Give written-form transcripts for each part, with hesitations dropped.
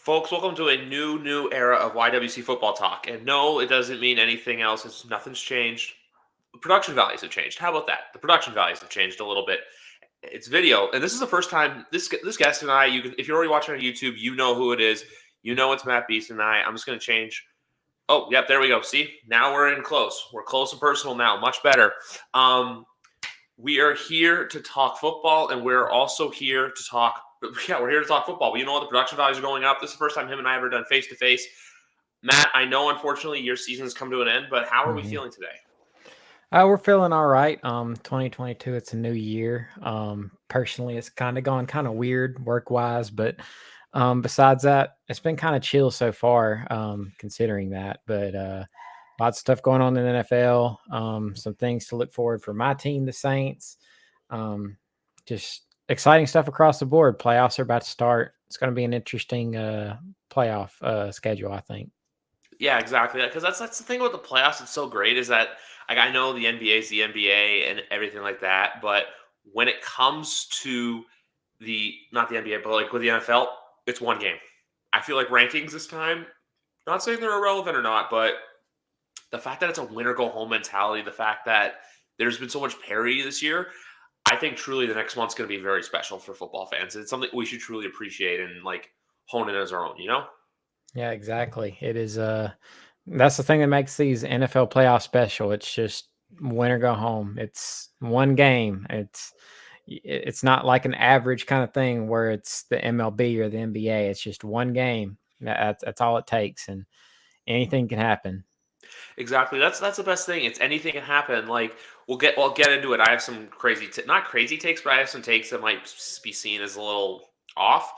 Folks, welcome to a new era of YWC football talk. And no, it doesn't mean anything else. Nothing's changed. The production values have changed. How about that? The production values have changed a little bit. It's video, and this is the first time this guest and I. You can, if you're already watching on YouTube, you know who it is. You know it's Matt Beast and I. I'm just going to change. Oh, yep, there we go. See, now we're in close. We're close and personal now. Much better. We are here to talk football, and we're also here to talk. Yeah, we're here to talk football. But you know what? The production values are going up. This is the first time him and I ever done face to face. Matt, I know unfortunately your season's come to an end, but how are we feeling today? We're feeling all right. 2022, it's a new year. Personally, it's kind of gone kind of weird work-wise, but besides that, it's been kind of chill so far, considering that. But lots of stuff going on in the NFL. Some things to look forward for my team, the Saints. Just exciting stuff across the board. Playoffs are about to start. It's going to be an interesting playoff schedule, I think. Yeah, exactly. Because that's the thing about the playoffs. It's so great is that I know the NBA is the NBA and everything like that, but when it comes to the not the NBA, but like with the NFL, it's one game. I feel like rankings this time. Not saying they're irrelevant or not, but the fact that it's a win or go home mentality, the fact that there's been so much parity this year, I think truly the next month's going to be very special for football fans. It's something we should truly appreciate and like hone in as our own. Yeah, exactly. It is that's the thing that makes these NFL playoffs special. It's just win or go home. It's one game. It's not like an average kind of thing where it's the MLB or the NBA. It's just one game. That's all it takes, and anything can happen. Exactly. That's the best thing. It's anything can happen. Like we'll get into it. I have some crazy not crazy takes, but I have some takes that might be seen as a little off.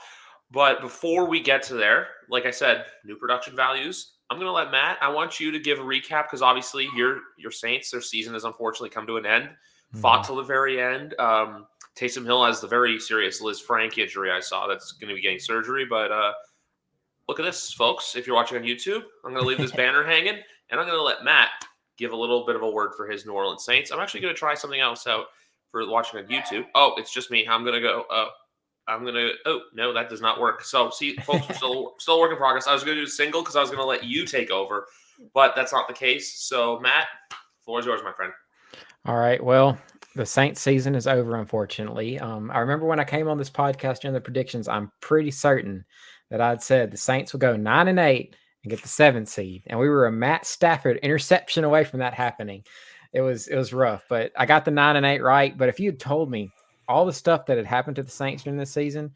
But before we get to there, like I said, new production values. I'm gonna let Matt. I want you to give a recap because obviously your Saints, their season has unfortunately come to an end. Fought till the very end. Taysom Hill has the very serious Liz Frank injury I saw that's going to be getting surgery. But look at this, folks. If you're watching on YouTube, I'm going to leave this banner hanging, and I'm going to let Matt give a little bit of a word for his New Orleans Saints. I'm actually going to try something else out for watching on YouTube. Oh, it's just me. I'm going to go. Oh, no, that does not work. So, see, folks, we're still a work in progress. I was going to do a single because I was going to let you take over, but that's not the case. So, Matt, the floor is yours, my friend. All right. Well, the Saints season is over, unfortunately. I remember when I came on this podcast doing the predictions, I'm pretty certain that I'd said the Saints will go 9-8 and get the 7th seed. And we were a Matt Stafford interception away from that happening. It was rough, but I got the 9-8 right. But if you had told me all the stuff that had happened to the Saints during this season,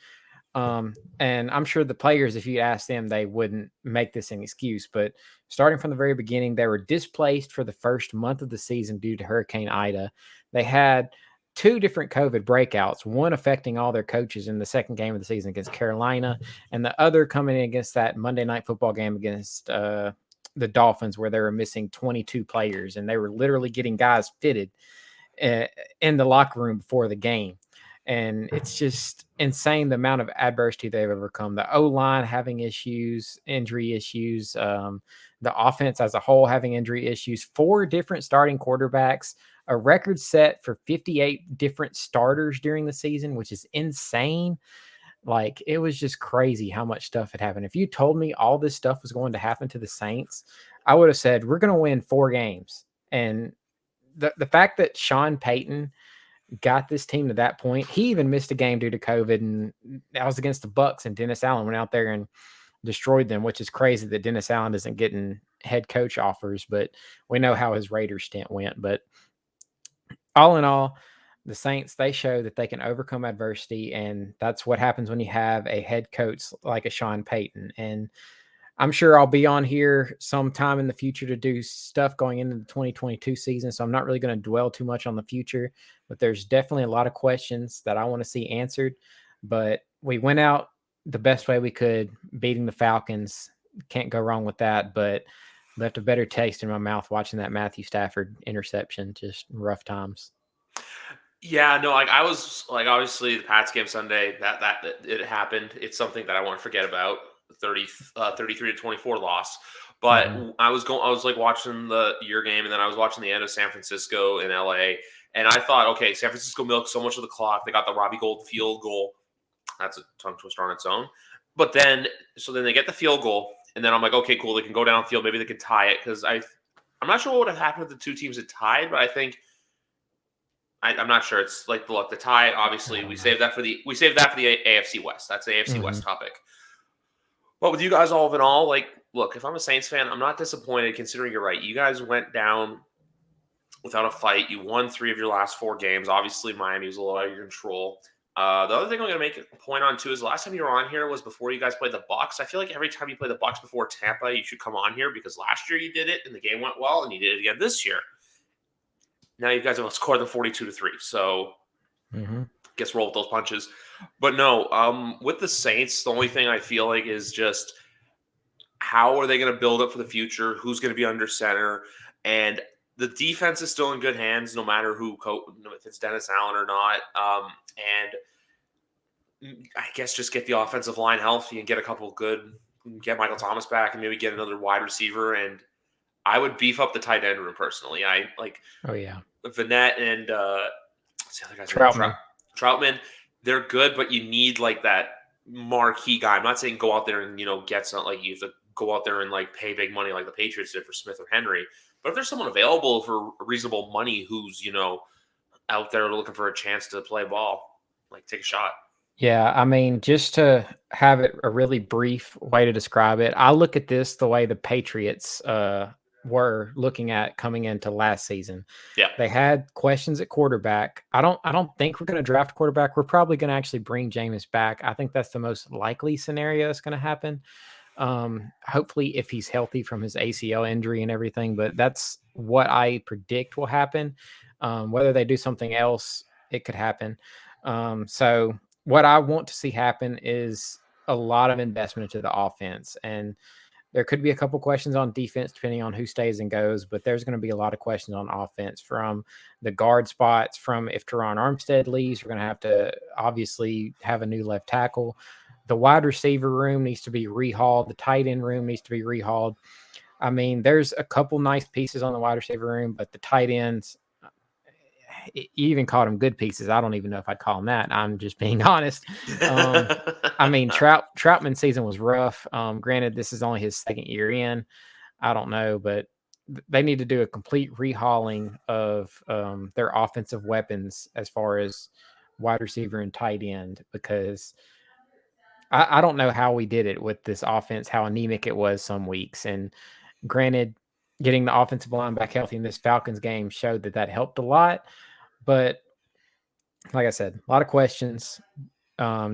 and I'm sure the players, if you ask them, they wouldn't make this an excuse. But starting from the very beginning, they were displaced for the first month of the season due to Hurricane Ida. They had 2 different COVID breakouts, one affecting all their coaches in the second game of the season against Carolina, and the other coming in against that Monday Night Football game against the Dolphins, where they were missing 22 players, and they were literally getting guys fitted in the locker room before the game. And it's just insane the amount of adversity they've overcome. The O-line having issues, injury issues, the offense as a whole having injury issues, 4 different starting quarterbacks, a record set for 58 different starters during the season, which is insane. Like, it was just crazy how much stuff had happened. If you told me all this stuff was going to happen to the Saints, I would have said, we're going to win 4 games. And the fact that Sean Payton got this team to that point. He even missed a game due to COVID, and that was against the Bucks, and Dennis Allen went out there and destroyed them, which is crazy that Dennis Allen isn't getting head coach offers, but we know how his Raiders stint went. But all in all, the Saints, they show that they can overcome adversity, and that's what happens when you have a head coach like a Sean Payton. And I'm sure I'll be on here sometime in the future to do stuff going into the 2022 season. So I'm not really going to dwell too much on the future, but there's definitely a lot of questions that I want to see answered. But we went out the best way we could, beating the Falcons. Can't go wrong with that, but left a better taste in my mouth watching that Matthew Stafford interception. Just rough times. Yeah, no, like I was like obviously the Pats game Sunday that it happened. It's something that I won't forget about. 33-24 loss. But I was like watching your game, and then I was watching the end of San Francisco and LA, and I thought, okay, San Francisco milked so much of the clock. They got the Robbie Gold field goal. That's a tongue twister on its own. But then, so then they get the field goal, and then I'm like, okay, cool. They can go downfield. Maybe they could tie it because I'm not sure what would have happened if the two teams had tied, but I think I'm not sure. It's like look, the tie. I Obviously, don't we know. saved that for the AFC West. That's the AFC Mhm. West topic. But with you guys, all in all, like, look, if I'm a Saints fan, I'm not disappointed considering you're right. You guys went down without a fight. You won 3 of your last 4 games. Obviously, Miami was a little out of your control. The other thing I'm going to make a point on too is the last time you were on here was before you guys played the Bucks. I feel like every time you play the Bucks before Tampa, you should come on here because last year you did it and the game went well, and you did it again this year. Now you guys have scored them 42-3. So guess roll with those punches. But no, with the Saints, the only thing I feel like is just how are they going to build up for the future? Who's going to be under center? And the defense is still in good hands, no matter if it's Dennis Allen or not. And I guess just get the offensive line healthy and get a couple get Michael Thomas back and maybe get another wide receiver. And I would beef up the tight end room personally. I like Vanette and what's the other guy's name? Troutman. They're good, but you need like that marquee guy. I'm not saying go out there and get something like you have to go out there and like pay big money like the Patriots did for Smith or Henry. But if there's someone available for reasonable money who's out there looking for a chance to play ball, like take a shot. Yeah, I mean, just to have it a really brief way to describe it, I look at this the way the Patriots were looking at coming into last season. Yeah. They had questions at quarterback. I don't think we're going to draft a quarterback. We're probably going to actually bring Jameis back. I think that's the most likely scenario that's going to happen. Hopefully if he's healthy from his ACL injury and everything, but that's what I predict will happen. Whether they do something else, it could happen. So what I want to see happen is a lot of investment into the offense, and there could be a couple questions on defense depending on who stays and goes, but there's going to be a lot of questions on offense from the guard spots. From if Teron Armstead leaves, we're going to have to obviously have a new left tackle. The wide receiver room needs to be rehauled. The tight end room needs to be rehauled. I mean, there's a couple nice pieces on the wide receiver room, but the tight ends, you even called them good pieces. I don't even know if I'd call them that. I'm just being honest. I mean, Troutman's season was rough. Granted, this is only his second year in. I don't know, but they need to do a complete rehauling of their offensive weapons as far as wide receiver and tight end, because I don't know how we did it with this offense, how anemic it was some weeks. And granted, getting the offensive line back healthy in this Falcons game showed that helped a lot. But like I said, a lot of questions.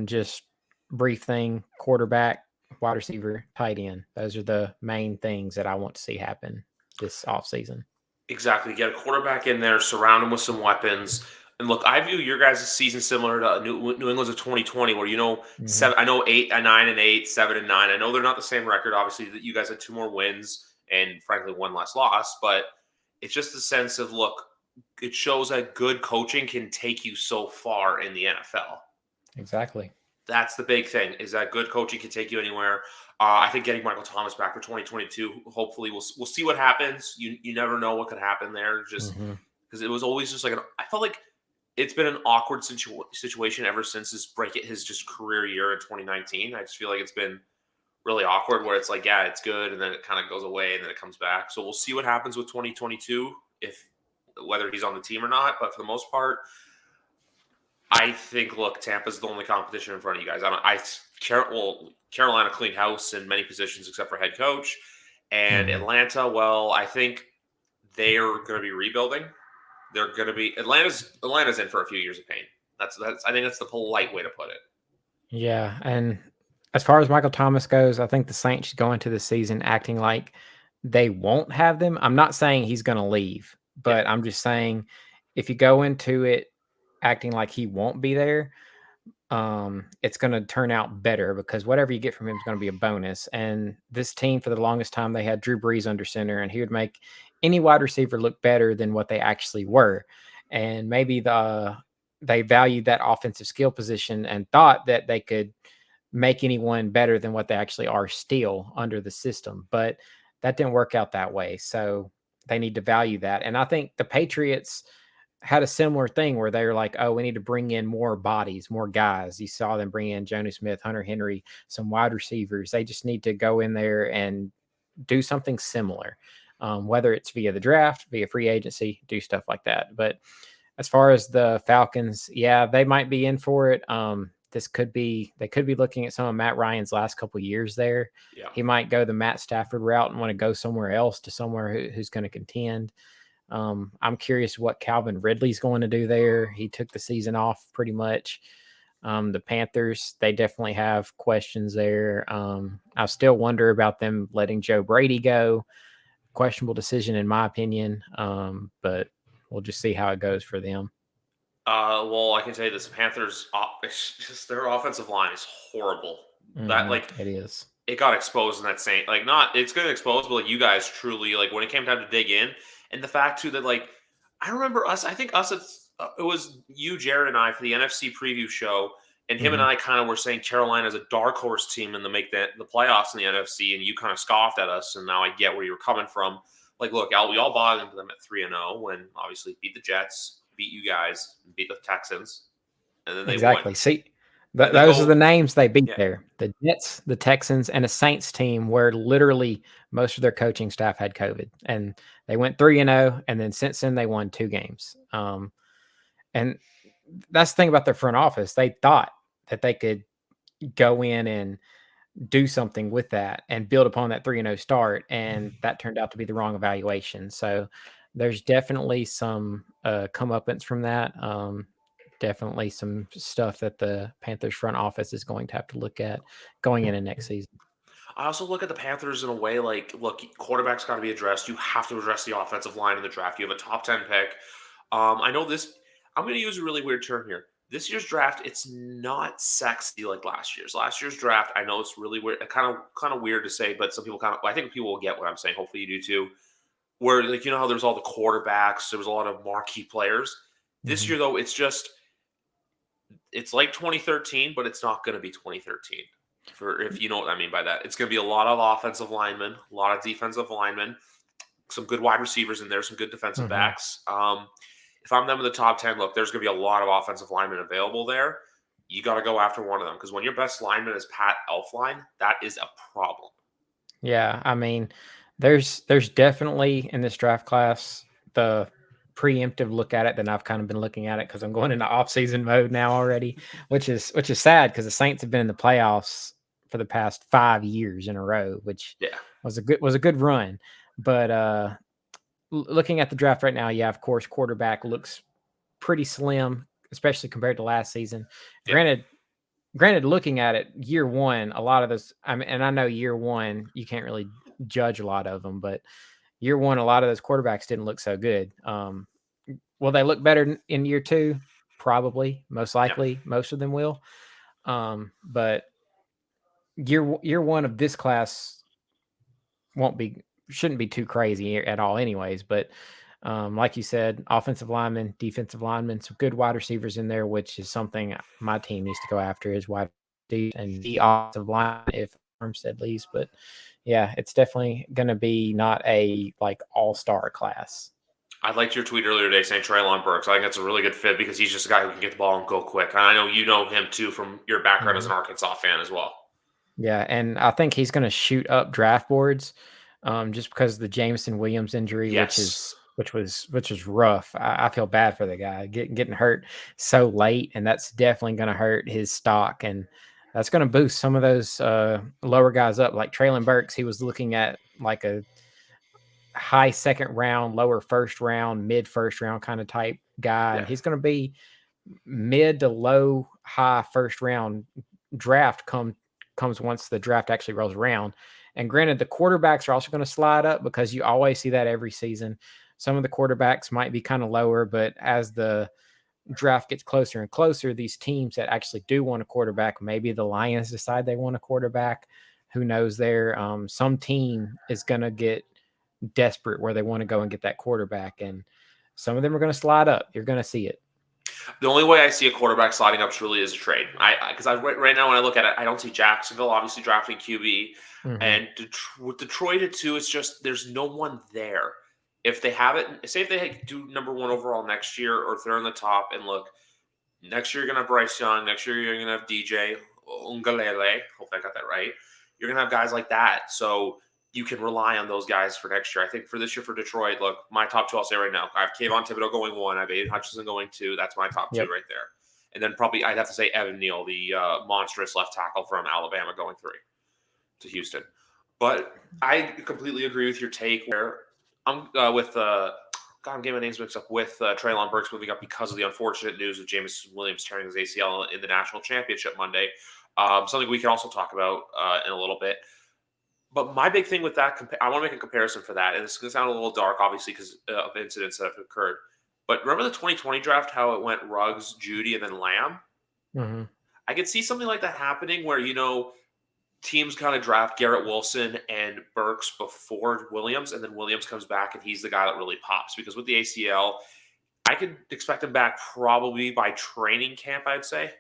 Just brief thing: quarterback, wide receiver, tight end. Those are the main things that I want to see happen this offseason. Exactly. Get a quarterback in there, surround him with some weapons. And look, I view your guys' season similar to New England's of 2020, where Mhm. I know 9-8, 7-9. I know they're not the same record. Obviously, that you guys had 2 more wins and frankly 1 less loss, but it's just the sense of look, it shows that good coaching can take you so far in the NFL. Exactly. That's the big thing, is that good coaching can take you anywhere. I think getting Michael Thomas back for 2022, hopefully we'll see what happens. You never know what could happen there, just because it was always just like I felt like it's been an awkward situation ever since his just career year in 2019. I just feel like it's been really awkward where it's like, yeah, it's good, and then it kind of goes away, and then it comes back. So we'll see what happens with 2022, whether he's on the team or not. But for the most part, I think, look, Tampa's the only competition in front of you guys. Carolina cleaned house in many positions except for head coach. And Atlanta, well, I think they are going to be rebuilding. They're going to be Atlanta's in for a few years of pain. That's I think that's the polite way to put it. Yeah, and as far as Michael Thomas goes, I think the Saints should go into the season acting like they won't have them. I'm not saying he's going to leave, but I'm just saying if you go into it acting like he won't be there, it's going to turn out better, because whatever you get from him is going to be a bonus. And this team, for the longest time, they had Drew Brees under center, and he would make any wide receiver look better than what they actually were. And maybe they valued that offensive skill position and thought that they could make anyone better than what they actually are still under the system. But that didn't work out that way. So they need to value that. And I think the Patriots, had a similar thing where they were like, oh, we need to bring in more bodies, more guys. You saw them bring in Jonnu Smith, Hunter Henry, some wide receivers. They just need to go in there and do something similar, whether it's via the draft, via free agency, do stuff like that. But as far as the Falcons, yeah, they might be in for it. They could be looking at some of Matt Ryan's last couple of years there. Yeah. He might go the Matt Stafford route and want to go somewhere else, to somewhere who's going to contend. I'm curious what Calvin Ridley's going to do there. He took the season off pretty much. The Panthers, they definitely have questions there. I still wonder about them letting Joe Brady go. Questionable decision, in my opinion. But we'll just see how it goes for them. Well, I can tell you this: Panthers, it's just their offensive line is horrible. That it is. It got exposed in that same it's going to expose, but you guys truly when it came time to dig in, and the fact too that I remember us. I think us it was you, Jared, and I for the NFC preview show, and him and I kind of were saying Carolina is a dark horse team and to make the playoffs in the NFC, and you kind of scoffed at us, and now I get where you're coming from. Look, Al, we all bought into them at 3-0 when obviously beat the Jets, beat you guys, beat the Texans, and then they exactly won. See, those are the names they beat there. The Jets, the Texans, and a Saints team where literally most of their coaching staff had COVID. And they went 3-0, and then since then they won 2 games. And that's the thing about their front office. They thought that they could go in and do something with that and build upon that 3-0 start, and that turned out to be the wrong evaluation. So there's definitely some comeuppance from that. Definitely some stuff that the Panthers front office is going to have to look at going into next season. I also look at the Panthers in a way look, quarterback's got to be addressed. You have to address the offensive line in the draft. You have a top 10 pick. I know this. I'm going to use a really weird term here. This year's draft, it's not sexy like last year's. Last year's draft, I know it's really weird, kind of weird to say, but some people I think people will get what I'm saying. Hopefully, you do too. Where how there's all the quarterbacks, there was a lot of marquee players. This year, though, it's like 2013, but it's not going to be 2013. If you know what I mean by that, it's going to be a lot of offensive linemen, a lot of defensive linemen, some good wide receivers in there, some good defensive backs. If I'm them in the top 10, look, there's going to be a lot of offensive linemen available there. You got to go after one of them, because when your best lineman is Pat Elflein, that is a problem. Yeah, I mean, there's definitely in this draft class the preemptive look at it than I've kind of been looking at it, because I'm going into offseason mode now already, which is sad, because the Saints have been in the playoffs for the past 5 years in a row, which was a good run. But looking at the draft right now, yeah, of course, quarterback looks pretty slim, especially compared to last season. Granted, looking at it, year one, a lot of those, and I know year one, you can't really judge a lot of them, but year one, a lot of those quarterbacks didn't look so good. Will they look better in year two? Probably, most likely, most of them will. But year one of this class shouldn't be too crazy at all anyways. But like you said, offensive linemen, defensive linemen, some good wide receivers in there, which is something my team needs to go after, is wide and the offensive line if Armstead leaves. But yeah, it's definitely going to be not a all-star class. I liked your tweet earlier today saying Treylon Brooks. I think that's a really good fit, because he's just a guy who can get the ball and go quick. And I know you know him too from your background as an Arkansas fan as well. Yeah, and I think he's going to shoot up draft boards just because of the Jameson Williams injury, which was rough. I feel bad for the guy getting hurt so late, and that's definitely going to hurt his stock, and that's going to boost some of those lower guys up. Like Treylon Brooks, he was looking at like a high second round, lower first round, mid first round kind of type guy, and he's going to be mid to low high first round draft comes once the draft actually rolls around. And granted, the quarterbacks are also going to slide up, because you always see that every season. Some of the quarterbacks might be kind of lower, but as the draft gets closer and closer, these teams that actually do want a quarterback, maybe the Lions decide they want a quarterback. Who knows there? Some team is going to get desperate where they want to go and get that quarterback, and some of them are going to slide up. You're going to see it. The only way I see a quarterback sliding up truly is a trade. Because right now when I look at it, I don't see Jacksonville obviously drafting QB, and with Detroit at 2, it's just there's no one there. if they have it, say if they do number 1 overall next year, or if they're in the top, and look, next year you're gonna have Bryce Young. Next year you're gonna have DJ Ungalele. Hope I got that right. You're gonna have guys like that, so you can rely on those guys for next year. I think for this year for Detroit, look, my top 2 I'll say right now. I have Kayvon Thibodeau going 1. I have Aiden Hutchinson going 2. That's my top 2 Yep. right there. And then probably I'd have to say Evan Neal, the monstrous left tackle from Alabama, going 3 to Houston. But I completely agree with your take where I'm with God, I'm getting my names mixed up with Treylon Brooks moving up because of the unfortunate news of Jameson Williams tearing his ACL in the national championship Monday. Something we can also talk about in a little bit. But my big thing with that, I want to make a comparison for that, and it's going to sound a little dark, obviously, because of incidents that have occurred. But remember the 2020 draft, how it went Ruggs, Judy, and then Lamb? Mm-hmm. I could see something like that happening where, teams kind of draft Garrett Wilson and Burks before Williams, and then Williams comes back and he's the guy that really pops. Because with the ACL, I could expect him back probably by training camp, I'd say.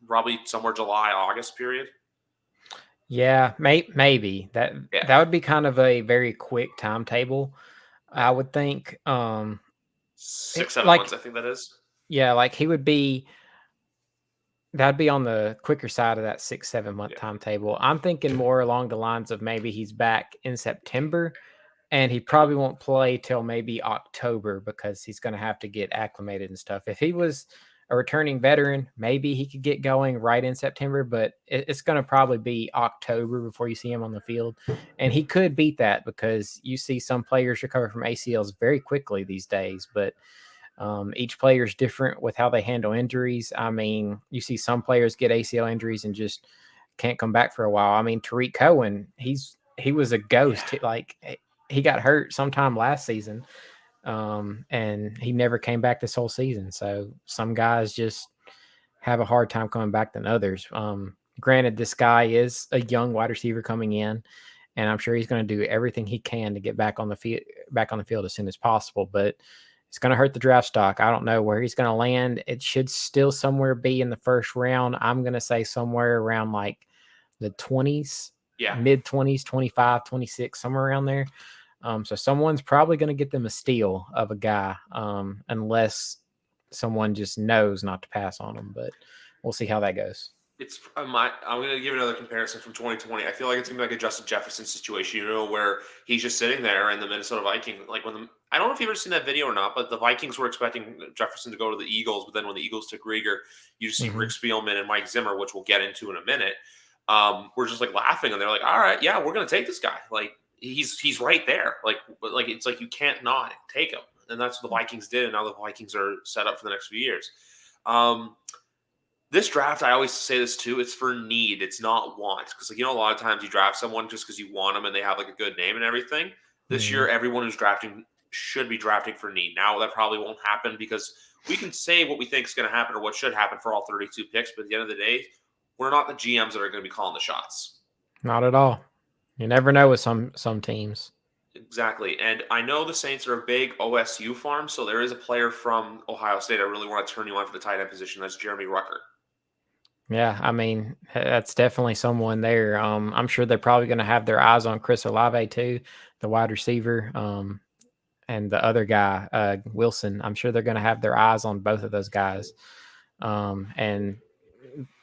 Probably somewhere July, August period. Yeah, maybe that would be kind of a very quick timetable, I would think. 6, 7 like months, I think that is. yeah, like that'd be on the quicker side of that 6-7 month timetable. I'm thinking more along the lines of maybe he's back in September, and he probably won't play till maybe October because he's going to have to get acclimated and stuff. If he was a returning veteran, maybe he could get going right in September, but it's going to probably be October before you see him on the field. And he could beat that because you see some players recover from ACLs very quickly these days, but each player is different with how they handle injuries. I mean, you see some players get ACL injuries and just can't come back for a while. I mean, Tariq Cohen, he was a ghost. Like he got hurt sometime last season, and he never came back this whole season. So some guys just have a hard time coming back than others. Granted, this guy is a young wide receiver coming in, and I'm sure he's going to do everything he can to get back on the field as soon as possible. But it's going to hurt the draft stock. I don't know where he's going to land. It should still somewhere be in the first round. I'm going to say somewhere around like the 20s, mid 20s, 25, 26, somewhere around there. So someone's probably going to get them a steal of a guy, unless someone just knows not to pass on them. But we'll see how that goes. I'm going to give another comparison from 2020. I feel like it's going to be like a Justin Jefferson situation, where he's just sitting there and the Minnesota Vikings, like I don't know if you've ever seen that video or not, but the Vikings were expecting Jefferson to go to the Eagles, but then when the Eagles took Rieger, you just see Rick Spielman and Mike Zimmer, which we'll get into in a minute. We're just like laughing, and they're like, all right, yeah, we're going to take this guy. Like he's right there. Like it's like you can't not take him. And that's what the Vikings did, and now the Vikings are set up for the next few years. This draft, I always say this too, it's for need. It's not want. Because, a lot of times you draft someone just because you want them and they have, a good name and everything. This year, everyone who's drafting should be drafting for need. Now, that probably won't happen because we can say what we think is going to happen or what should happen for all 32 picks. But at the end of the day, we're not the GMs that are going to be calling the shots. Not at all. You never know with some teams. Exactly. And I know the Saints are a big OSU farm, so there is a player from Ohio State I really want to turn you on for the tight end position. That's Jeremy Rucker. Yeah, I mean, that's definitely someone there. I'm sure they're probably going to have their eyes on Chris Olave too, the wide receiver, and the other guy, Wilson. I'm sure they're going to have their eyes on both of those guys. And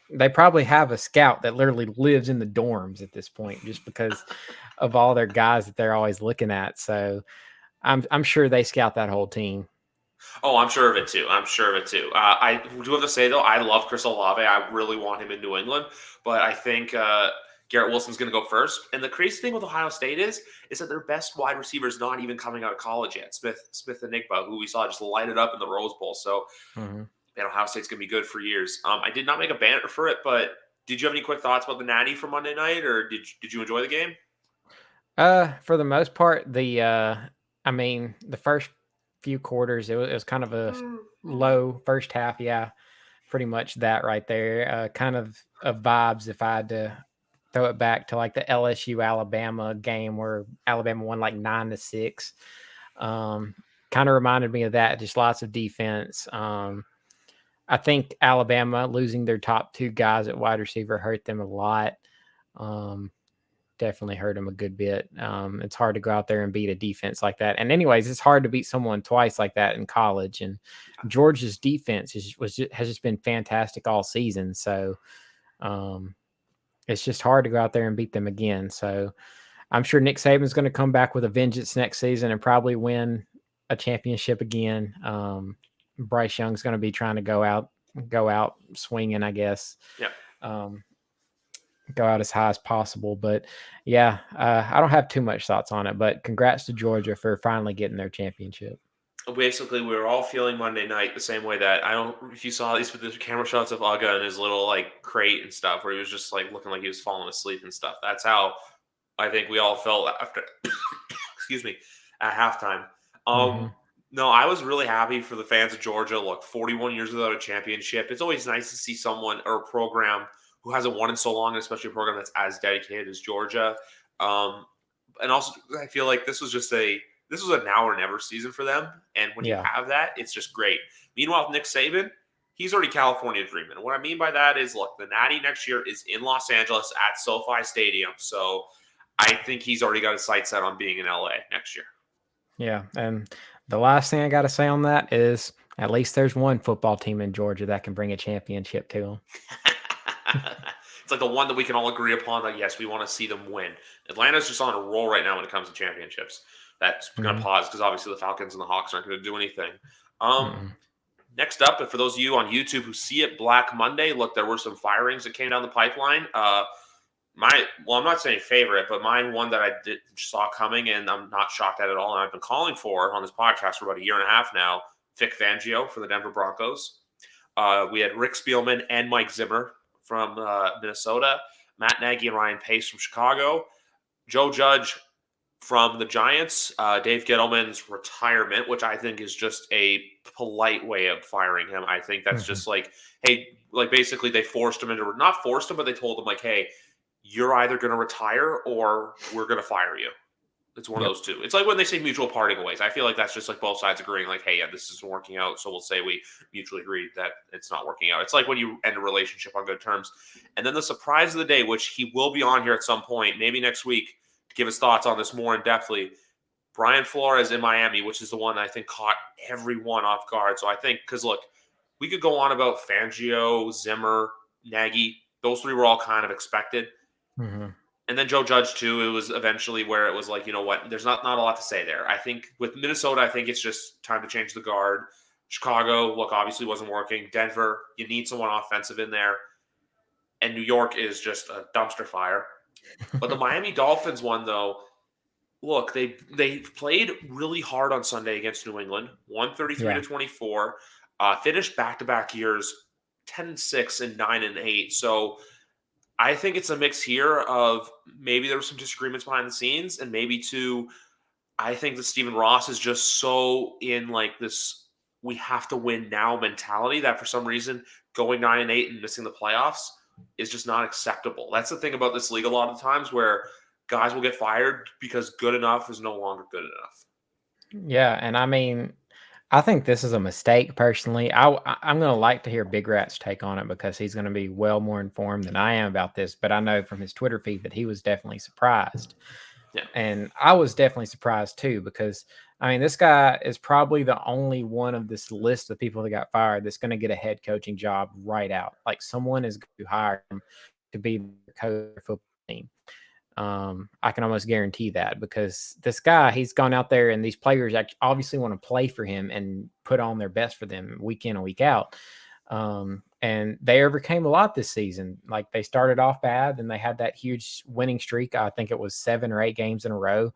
they probably have a scout that literally lives in the dorms at this point just because of all their guys that they're always looking at. So I'm sure they scout that whole team. Oh, I'm sure of it too. I do have to say, though, I love Chris Olave. I really want him in New England, but I think Garrett Wilson's going to go first. And the crazy thing with Ohio State is that their best wide receiver is not even coming out of college yet. Smith and Igba, who we saw just light it up in the Rose Bowl. So, Ohio State's going to be good for years. I did not make a banner for it, but did you have any quick thoughts about the Natty for Monday night, or did you enjoy the game? For the most part, the first few quarters, it was kind of a low first half. Yeah, pretty much that right there. Kind of vibes if I had to throw it back to like the LSU Alabama game where Alabama won like 9-6. Kind of reminded me of that. Just lots of defense. I think Alabama losing their top 2 guys at wide receiver hurt them a lot. definitely hurt him a good bit. It's hard to go out there and beat a defense like that. And anyways, it's hard to beat someone twice like that in college. And Georgia's defense has just been fantastic all season. So it's just hard to go out there and beat them again. So I'm sure Nick Saban's going to come back with a vengeance next season and probably win a championship again. Bryce Young's going to be trying to go out swinging, I guess. Yeah. Go out as high as possible. But yeah, I don't have too much thoughts on it, but congrats to Georgia for finally getting their championship. Basically, we were all feeling Monday night the same way that if you saw these with the camera shots of Uga and his little like crate and stuff, where he was just like looking like he was falling asleep and stuff. That's how I think we all felt after, excuse me, at halftime. No, I was really happy for the fans of Georgia. Look, 41 years without a championship. It's always nice to see someone or a program who hasn't won in so long, especially a program that's as dedicated as Georgia. And also, I feel like this was a now or never season for them. And when you have that, it's just great. Meanwhile, Nick Saban, he's already California dreaming. And what I mean by that is, look, the Natty next year is in Los Angeles at SoFi Stadium. So I think he's already got his sights set on being in LA next year. Yeah. And the last thing I got to say on that is at least there's one football team in Georgia that can bring a championship to them. It's like the one that we can all agree upon that, yes, we want to see them win. Atlanta's just on a roll right now when it comes to championships. That's going to pause because obviously the Falcons and the Hawks aren't going to do anything. Next up, and for those of you on YouTube who see it Black Monday, look, there were some firings that came down the pipeline. I'm not saying favorite, but mine one that I saw coming and I'm not shocked at all, and I've been calling for on this podcast for about a year and a half now, Vic Fangio for the Denver Broncos. We had Rick Spielman and Mike Zimmer from Minnesota, Matt Nagy and Ryan Pace from Chicago, Joe Judge from the Giants, Dave Gettleman's retirement, which I think is just a polite way of firing him. I think that's just like, hey, like basically they forced him into, not forced him, but they told him like, hey, you're either going to retire or we're going to fire you. It's one of those two. It's like when they say mutual parting ways. I feel like that's just like both sides agreeing like, hey, yeah, this isn't working out. So we'll say we mutually agreed that it's not working out. It's like when you end a relationship on good terms. And then the surprise of the day, which he will be on here at some point, maybe next week, to give his thoughts on this more in depthly. Brian Flores in Miami, which is the one I think caught everyone off guard. So I think, because look, we could go on about Fangio, Zimmer, Nagy. Those three were all kind of expected. And then Joe Judge, too, it was eventually where it was like, you know what, there's not a lot to say there. I think with Minnesota, I think it's just time to change the guard. Chicago, look, obviously wasn't working. Denver, you need someone offensive in there. And New York is just a dumpster fire. But the Miami Dolphins one, though, look, they played really hard on Sunday against New England, 133-24, finished back-to-back years 10-6 and 9-8. So I think it's a mix here of maybe there were some disagreements behind the scenes, and maybe too, I think that Stephen Ross is just so in like this we have to win now mentality that for some reason going 9-8 and missing the playoffs is just not acceptable. That's the thing about this league a lot of times where guys will get fired because good enough is no longer good enough. Yeah, and I mean, I think this is a mistake personally. I'm going to like to hear Big Rat's take on it because he's going to be well more informed than I am about this. But I know from his Twitter feed that he was definitely surprised. Yeah. And I was definitely surprised too because, I mean, this guy is probably the only one of this list of people that got fired that's going to get a head coaching job right out. Like someone is going to hire him to be the coach of the football team. I can almost guarantee that because this guy, he's gone out there and these players obviously want to play for him and put on their best for them week in and week out. And they overcame a lot this season. Like they started off bad and they had that huge winning streak. I think it was 7 or 8 games in a row.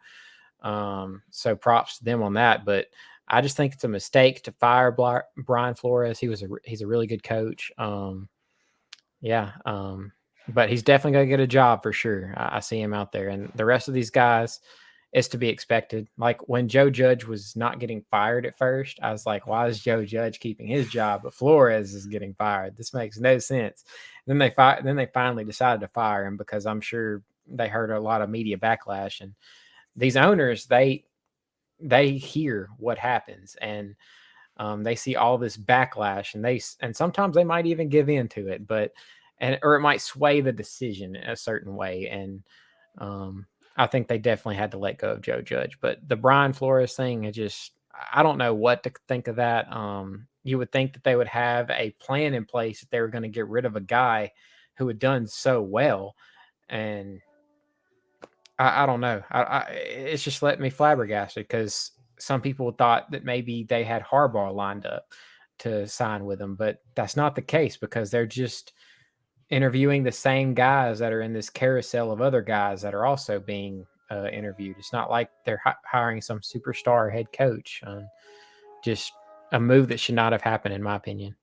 So props to them on that. But I just think it's a mistake to fire Brian Flores. He's a really good coach. But he's definitely going to get a job for sure. I see him out there. And the rest of these guys, it's to be expected. Like when Joe Judge was not getting fired at first, I was like, why is Joe Judge keeping his job? But Flores is getting fired. This makes no sense. And then they finally decided to fire him because I'm sure they heard a lot of media backlash. And these owners, they hear what happens. And they see all this backlash. And sometimes they might even give in to it. Or it might sway the decision in a certain way. And I think they definitely had to let go of Joe Judge. But the Brian Flores thing, I don't know what to think of that. You would think that they would have a plan in place if they were going to get rid of a guy who had done so well. And I don't know. It's just let me flabbergasted because some people thought that maybe they had Harbaugh lined up to sign with them, but that's not the case because they're just interviewing the same guys that are in this carousel of other guys that are also being interviewed. It's not like they're hiring some superstar head coach. Just a move that should not have happened, in my opinion.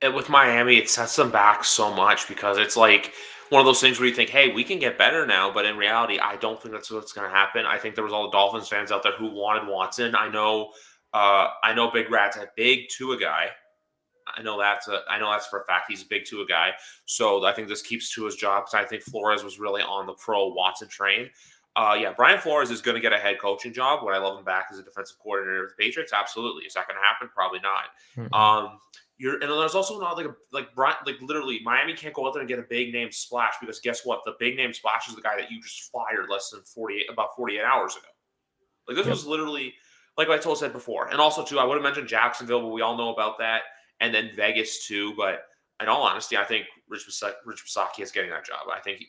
And with Miami, it sets them back so much because it's like one of those things where you think, hey, we can get better now. But in reality, I don't think that's what's going to happen. I think there was all the Dolphins fans out there who wanted Watson. I know Big Rat's a big Tua guy. I know that's for a fact. He's a big Tua guy. So I think this keeps Tua's job because I think Flores was really on the pro Watson train. Brian Flores is going to get a head coaching job. Would I love him back as a defensive coordinator with the Patriots? Absolutely. Is that going to happen? Probably not. Mm-hmm. And there's also not literally Miami can't go out there and get a big name splash because guess what? The big name splash is the guy that you just fired about 48 hours ago. Like this was literally like I said before. And also too, I would have mentioned Jacksonville, but we all know about that. And then Vegas too. But in all honesty, I think Rich Bisaccia is getting that job. I think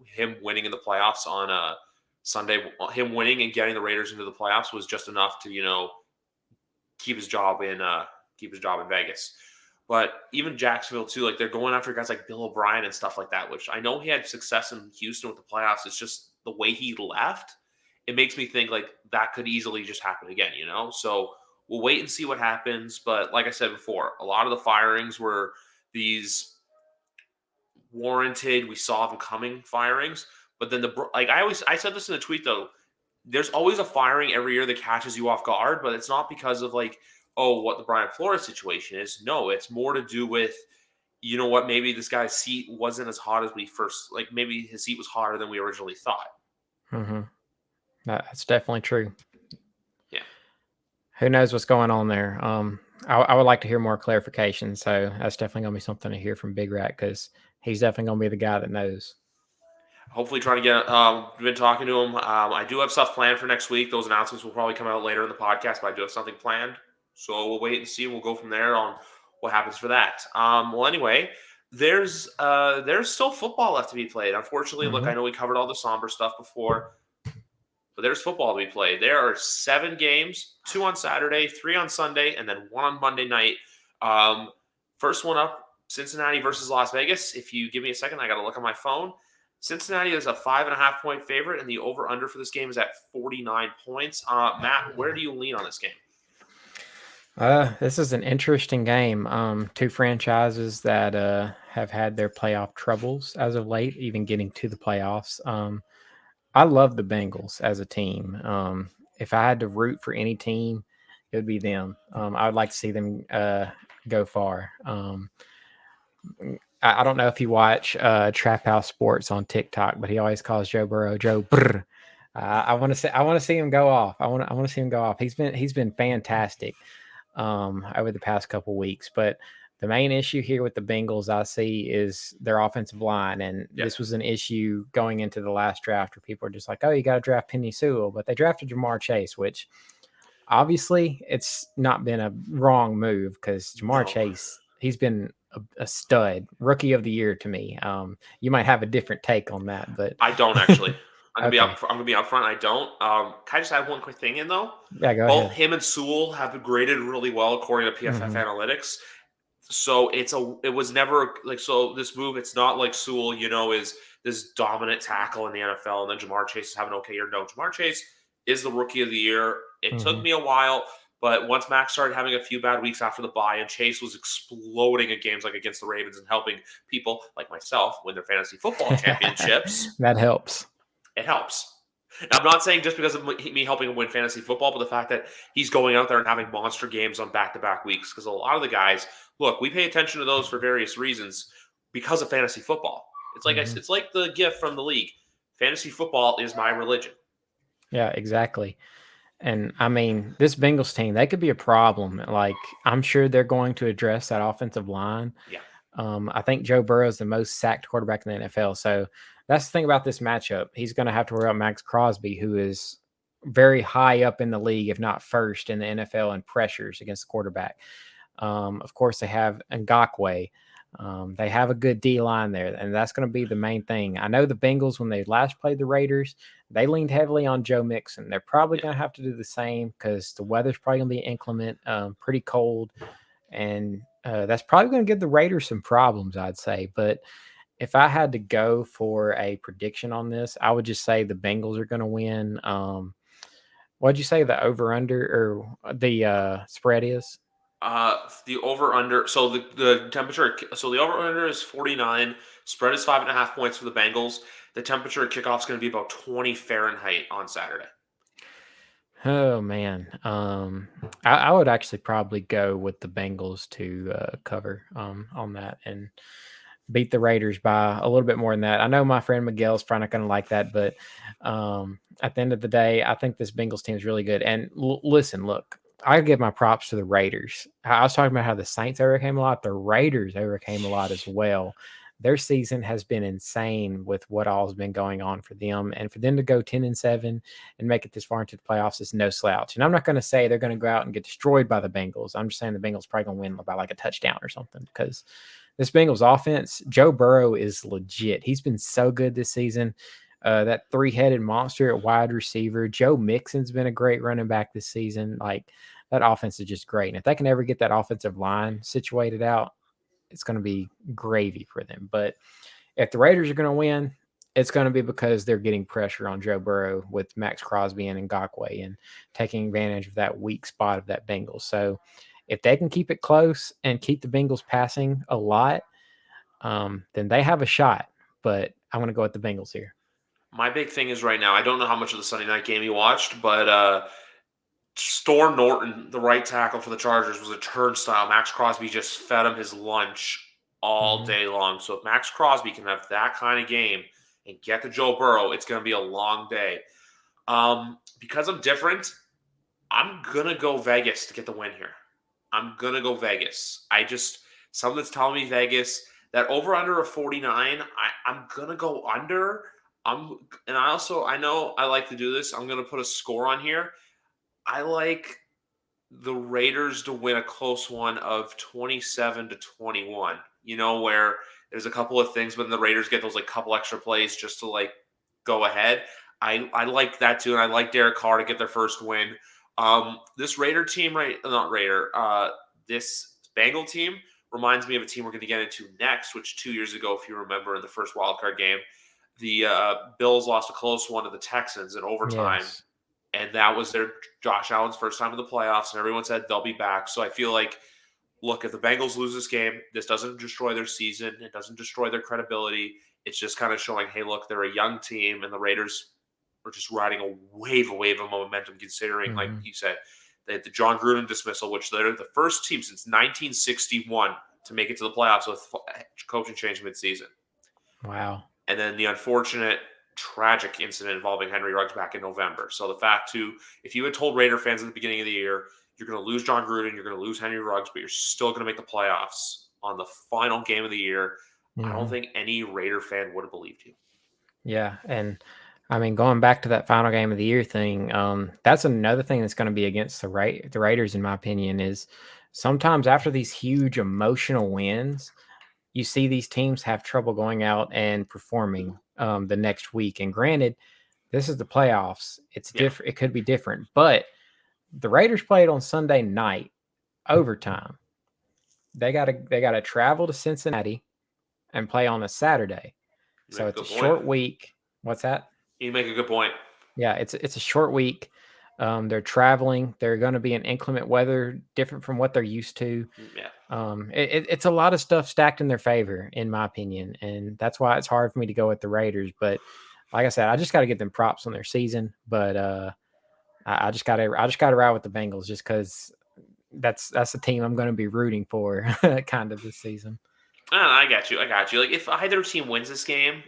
him winning in the playoffs on Sunday, him winning and getting the Raiders into the playoffs was just enough to keep his job in Vegas. But even Jacksonville too, like they're going after guys like Bill O'Brien and stuff like that, which I know he had success in Houston with the playoffs. It's just the way he left. It makes me think like that could easily just happen again, So we'll wait and see what happens. But like I said before, a lot of the firings were these warranted, we saw them coming firings. But then I said this in the tweet though, there's always a firing every year that catches you off guard, but it's not because of what the Brian Flores situation is. No, it's more to do with, maybe this guy's seat wasn't as hot as we first, maybe his seat was hotter than we originally thought. Mm-hmm. That's definitely true. Yeah. Who knows what's going on there? I would like to hear more clarification. So that's definitely going to be something to hear from Big Rat because he's definitely going to be the guy that knows. Hopefully trying to get been talking to him. I do have stuff planned for next week. Those announcements will probably come out later in the podcast, but I do have something planned. So we'll wait and see. We'll go from there on what happens for that. Anyway, there's still football left to be played. Unfortunately, look, I know we covered all the somber stuff before, but there's football to be played. There are 7 games, 2 on Saturday, 3 on Sunday, and then 1 on Monday night. First one up, Cincinnati versus Las Vegas. If you give me a second, I got to look on my phone. Cincinnati is a 5.5 point favorite, and the over-under for this game is at 49 points. Matt, where do you lean on this game? This is an interesting game. 2 franchises that have had their playoff troubles as of late, even getting to the playoffs. I love the Bengals as a team. If I had to root for any team, it would be them. I would like to see them go far. I don't know if you watch Trap House Sports on TikTok, but he always calls Joe Burrow Joe Brr. I want to see him go off. I want to see him go off. He's been fantastic over the past couple weeks, but the main issue here with the Bengals I see is their offensive line. And this was an issue going into the last draft where people are just like, oh, you got to draft Penny Sewell. But they drafted Jamar Chase, which obviously it's not been a wrong move because Jamar Chase, he's been a stud, rookie of the year to me. You might have a different take on that, but I don't actually. I'm gonna be upfront. I don't. Can I just add one quick thing in though? Yeah, go Both ahead. him and Sewell have been graded really well according to PFF Analytics. So it was never so this move. It's not like Sewell, is this dominant tackle in the NFL, and then Jamar Chase is having an okay year. No, Jamar Chase is the rookie of the year. It took me a while, but once Max started having a few bad weeks after the bye, and Chase was exploding in games like against the Ravens and helping people like myself win their fantasy football championships. That helps. It helps. I'm not saying just because of me helping him win fantasy football, but the fact that he's going out there and having monster games on back-to-back weeks. Because a lot of the guys, look, we pay attention to those for various reasons because of fantasy football. It's like it's like the gift from the league. Fantasy football is my religion. Yeah, exactly. And I mean, this Bengals team, they could be a problem. Like, I'm sure they're going to address that offensive line. Yeah. I think Joe Burrow is the most sacked quarterback in the NFL. So that's the thing about this matchup. He's going to have to worry about Max Crosby, who is very high up in the league, if not first in the NFL in pressures against the quarterback. Of course, they have Ngakoue. They have a good D line there, and that's going to be the main thing. I know the Bengals, when they last played the Raiders, they leaned heavily on Joe Mixon. They're probably going to have to do the same because the weather's probably going to be inclement, pretty cold, and that's probably going to give the Raiders some problems, I'd say. But if I had to go for a prediction on this, I would just say the Bengals are going to win. What'd you say the over under or the spread is? The over under. So the temperature. So the over under is 49. Spread is 5.5 points for the Bengals. The temperature at kickoff is going to be about 20 Fahrenheit on Saturday. Oh man, I would actually probably go with the Bengals to cover on that and beat the Raiders by a little bit more than that. I know my friend Miguel's probably not going to like that, but at the end of the day, I think this Bengals team is really good. And listen, look, I give my props to the Raiders. I was talking about how the Saints overcame a lot. The Raiders overcame a lot as well. Their season has been insane with what all has been going on for them, and for them to go 10-7 and make it this far into the playoffs is no slouch. And I'm not going to say they're going to go out and get destroyed by the Bengals. I'm just saying the Bengals probably going to win by like a touchdown or something because this Bengals offense, Joe Burrow is legit. He's been so good this season. That three-headed monster at wide receiver. Joe Mixon's been a great running back this season. Like, that offense is just great. And if they can ever get that offensive line situated out, it's going to be gravy for them. But if the Raiders are going to win, it's going to be because they're getting pressure on Joe Burrow with Max Crosby and Ngakoue and taking advantage of that weak spot of that Bengals. So if they can keep it close and keep the Bengals passing a lot, then they have a shot. But I'm going to go with the Bengals here. My big thing is right now, I don't know how much of the Sunday night game you watched, but Storm Norton, the right tackle for the Chargers, was a turnstile. Max Crosby just fed him his lunch all day long. So if Max Crosby can have that kind of game and get to Joe Burrow, it's going to be a long day. Because I'm different, I'm going to go Vegas to get the win here. I'm going to go Vegas. Something's telling me Vegas. That over under of 49, I'm going to go under. I know I like to do this. I'm going to put a score on here. I like the Raiders to win a close one of 27-21. You know, where there's a couple of things when the Raiders get those like couple extra plays just to like go ahead. I like that too, and I like Derek Carr to get their first win. This Raider team, this Bengal team reminds me of a team we're going to get into next, which 2 years ago, if you remember, in the first wildcard game, the Bills lost a close one to the Texans in overtime. Yes. And that was Josh Allen's first time in the playoffs, and everyone said they'll be back. So I feel like, look, if the Bengals lose this game, this doesn't destroy their season. It doesn't destroy their credibility. It's just kind of showing, hey, look, they're a young team, and the Raiders are just riding a wave of momentum, considering, like you said, they had the John Gruden dismissal, which they're the first team since 1961 to make it to the playoffs with coaching change midseason. Wow. And then the unfortunate tragic incident involving Henry Ruggs back in November. So the fact too, if you had told Raider fans at the beginning of the year, you're going to lose John Gruden, you're going to lose Henry Ruggs, but you're still going to make the playoffs on the final game of the year, I don't think any Raider fan would have believed you. Yeah, and I mean, going back to that final game of the year thing, that's another thing that's going to be against the Raiders, in my opinion, is sometimes after these huge emotional wins, you see these teams have trouble going out and performing the next week. And granted, this is the playoffs. It's different. It could be different, but the Raiders played on Sunday night overtime. They got to travel to Cincinnati and play on a Saturday. So it's a short week. What's that? You make a good point. Yeah, it's a short week. They're traveling. They're going to be in inclement weather, different from what they're used to. Yeah. It's a lot of stuff stacked in their favor, in my opinion, and that's why it's hard for me to go with the Raiders. But like I said, I just got to give them props on their season. But I just got to ride with the Bengals just because that's the team I'm going to be rooting for, kind of this season. I got you. Like, if either team wins this game,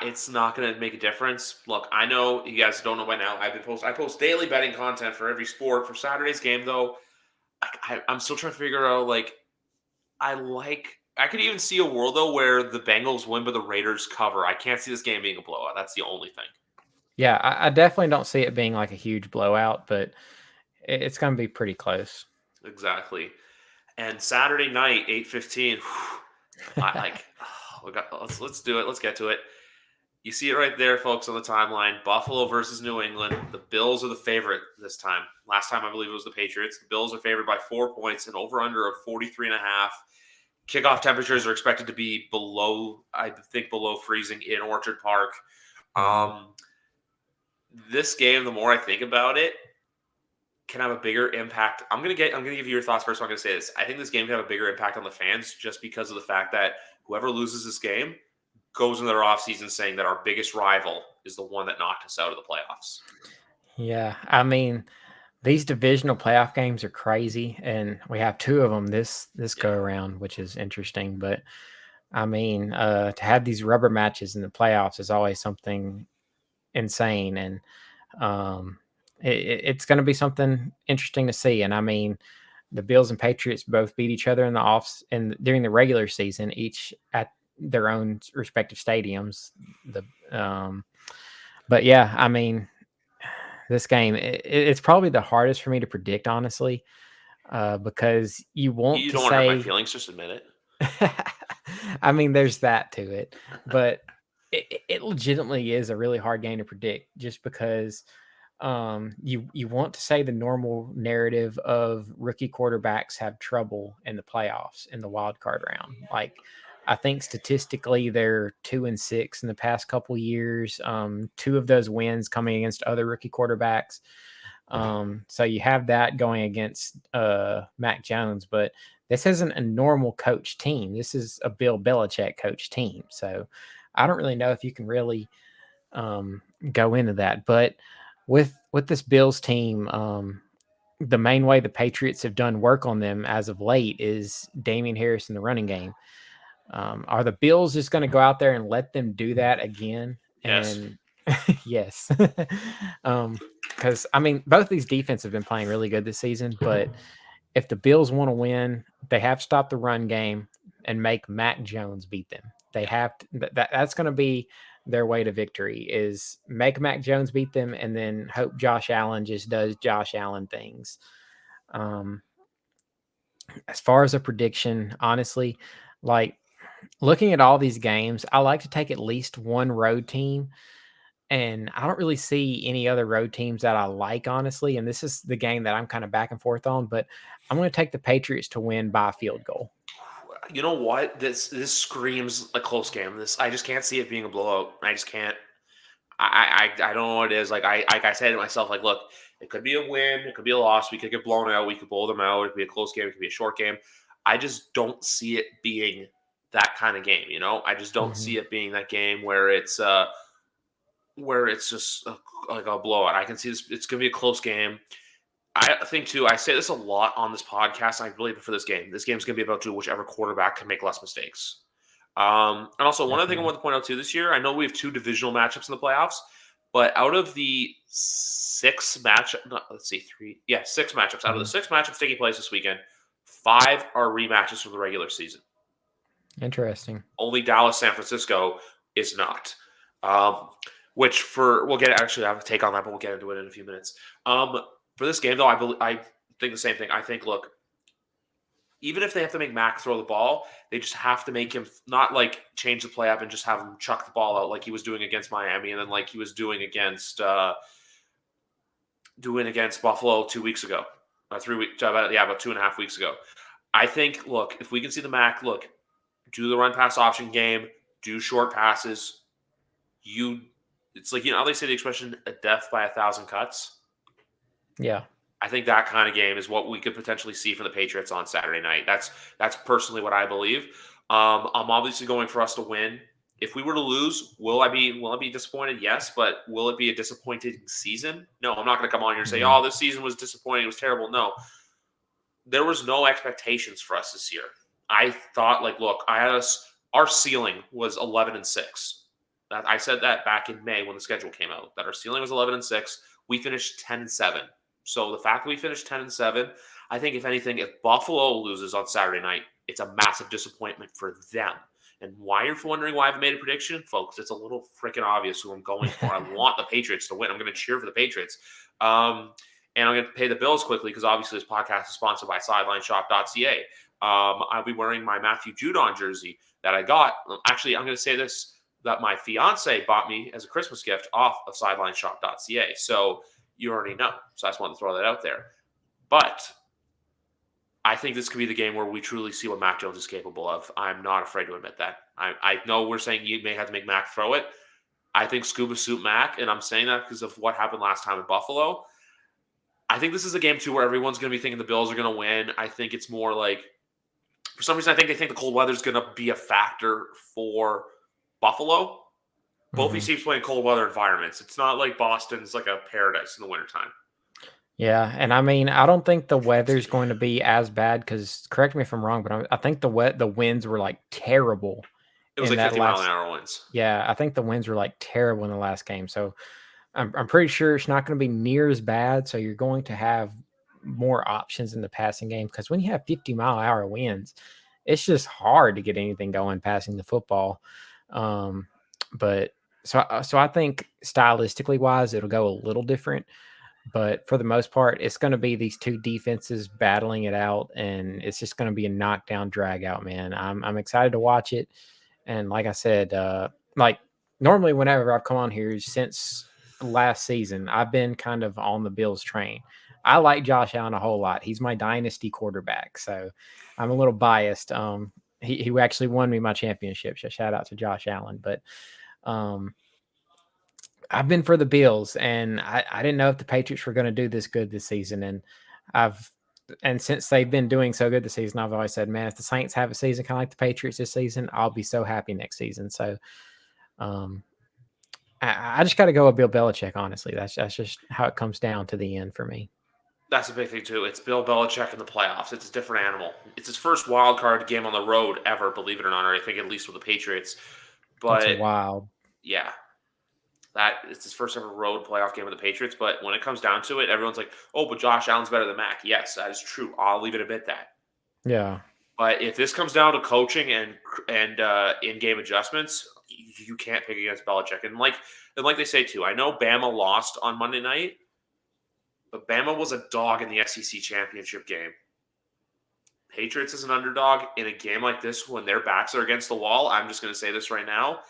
it's not going to make a difference. Look, I know you guys don't know by now. I post daily betting content for every sport. For Saturday's game, though, I'm still trying to figure out. Like, I like I could even see a world though where the Bengals win but the Raiders cover. I can't see this game being a blowout. That's the only thing. Yeah, I definitely don't see it being like a huge blowout, but it's going to be pretty close. Exactly. And Saturday night, 8:15. I like. Let's do it. Let's get to it. You see it right there, folks, on the timeline. Buffalo versus New England. The Bills are the favorite this time. Last time, I believe it was the Patriots. The Bills are favored by 4 points, and over-under of 43.5. Kickoff temperatures are expected to be below, I think, below freezing in Orchard Park. This game, the more I think about it, can have a bigger impact. I'm gonna give you your thoughts first. I'm gonna say this. I think this game can have a bigger impact on the fans just because of the fact that whoever loses this game goes into their offseason saying that our biggest rival is the one that knocked us out of the playoffs. Yeah, I mean, these divisional playoff games are crazy, and we have 2 of them this go around, which is interesting. But I mean, to have these rubber matches in the playoffs is always something insane, and it's going to be something interesting to see. And I mean, the Bills and Patriots both beat each other in the offs and during the regular season, each at their own respective stadiums. But yeah, I mean, this game it's probably the hardest for me to predict, honestly, because you want You to don't want to hurt my say. feelings. Just admit it. I mean, there's that to it, but it legitimately is a really hard game to predict, just because you want to say the normal narrative of rookie quarterbacks have trouble in the playoffs in the wild card round. Like, I think statistically they're 2-6 in the past couple years. 2 of those wins coming against other rookie quarterbacks. So you have that going against Mac Jones, but this isn't a normal coach team. This is a Bill Belichick coach team. So I don't really know if you can really go into that. But with this Bills team, the main way the Patriots have done work on them as of late is Damian Harris in the running game. Are the Bills just going to go out there and let them do that again? Yes. And yes, because I mean, both these defenses have been playing really good this season. But if the Bills want to win, they have to stop the run game and make Mac Jones beat them. They have to, that's going to be their way to victory, is make Mac Jones beat them and then hope Josh Allen just does Josh Allen things. As far as a prediction, honestly, like looking at all these games, I like to take at least one road team, and I don't really see any other road teams that I like, honestly. And this is the game that I'm kind of back and forth on, but I'm going to take the Patriots to win by a field goal. You know what? This screams a close game. I just can't see it being a blowout. I just can't. I don't know what it is. Like I said to myself, like, look, it could be a win, it could be a loss. We could get blown out. We could blow them out. It could be a close game. It could be a short game. I just don't see it being that kind of game. I just don't see it being that game where it's just like a blowout. I can see this. It's going to be a close game. I think too. I say this a lot on this podcast. And I believe it for this game. This game's going to be about whichever quarterback can make less mistakes. And also, one other thing I want to point out too this year, I know we have 2 divisional matchups in the playoffs, but out of the 6 matchups, let's see, 3, 6 matchups. Out of the 6 matchups taking place this weekend, 5 are rematches from the regular season. Interesting. Only Dallas, San Francisco is not. Which we'll get, actually I have a take on that, but we'll get into it in a few minutes. For this game though, I think the same thing. I think, look, even if they have to make Mac throw the ball, they just have to make him not like change the play up and just have him chuck the ball out like he was doing against Miami and then like he was doing against Buffalo 2 weeks ago, 3 weeks, about 2.5 weeks ago. I think, look, if we can see the Mac, do the run pass option game, do short passes. It's like, how they say the expression, a death by 1,000 cuts. Yeah. I think that kind of game is what we could potentially see from the Patriots on Saturday night. That's personally what I believe. I'm obviously going for us to win. If we were to lose, will I be disappointed? Yes, but will it be a disappointing season? No, I'm not going to come on here and say, "Oh, this season was disappointing. It was terrible." No, there was no expectations for us this year. I thought, look, our ceiling was 11-6. I said that back in May when the schedule came out, that our ceiling was 11-6. We finished 10-7. So the fact that we finished 10-7, I think if anything, if Buffalo loses on Saturday night, it's a massive disappointment for them. And why you're wondering why I've made a prediction, folks, it's a little freaking obvious who I'm going for. I want the Patriots to win. I'm going to cheer for the Patriots. And I'm going to pay the bills quickly because obviously this podcast is sponsored by SidelineShop.ca. I'll be wearing my Matthew Judon jersey that I got. Actually, I'm going to say this, that my fiance bought me as a Christmas gift off of SidelineShop.ca. So you already know. So I just wanted to throw that out there. But I think this could be the game where we truly see what Mac Jones is capable of. I'm not afraid to admit that. I know we're saying you may have to make Mac throw it. I think Scuba Suit Mac, and I'm saying that because of what happened last time in Buffalo. I think this is a game, too, where everyone's going to be thinking the Bills are going to win. I think it's more like, for some reason, I think they think the cold weather is going to be a factor for Buffalo. Both these teams play in cold weather environments. It's not like Boston's like a paradise in the wintertime. Yeah, and I mean, I don't think the weather's going to be as bad because, correct me if I'm wrong, but I think the winds were like terrible. It was like 50-mile-an-hour winds. Yeah, I think the winds were like terrible in the last game. So I'm pretty sure it's not going to be near as bad. So you're going to have more options in the passing game because when you have 50-mile-an-hour winds, it's just hard to get anything going passing the football. But so I think stylistically wise, it'll go a little different. But for the most part, it's going to be these two defenses battling it out, and it's just going to be a knockdown, drag out, man. I'm excited to watch it, and like I said, like normally whenever I've come on here since last season, I've been kind of on the Bills train. I like Josh Allen a whole lot. He's my dynasty quarterback, so I'm a little biased. He actually won me my championship. So shout out to Josh Allen, but I've been for the Bills, and I didn't know if the Patriots were going to do this good this season. And since they've been doing so good this season, I've always said, man, if the Saints have a season kind of like the Patriots this season, I'll be so happy next season. So I just got to go with Bill Belichick, honestly. That's just how it comes down to the end for me. That's a big thing, too. It's Bill Belichick in the playoffs. It's a different animal. It's his first wild card game on the road ever, believe it or not, or I think at least with the Patriots. But that's wild. Yeah. That it's his first ever road playoff game with the Patriots. But when it comes down to it, everyone's like, oh, but Josh Allen's better than Mac. Yes, that is true. I'll leave it a bit that. Yeah. But if this comes down to coaching and in-game adjustments, you can't pick against Belichick. And like they say, too, I know Bama lost on Monday night, but Bama was a dog in the SEC championship game. Patriots is an underdog in a game like this when their backs are against the wall. I'm just going to say this right now.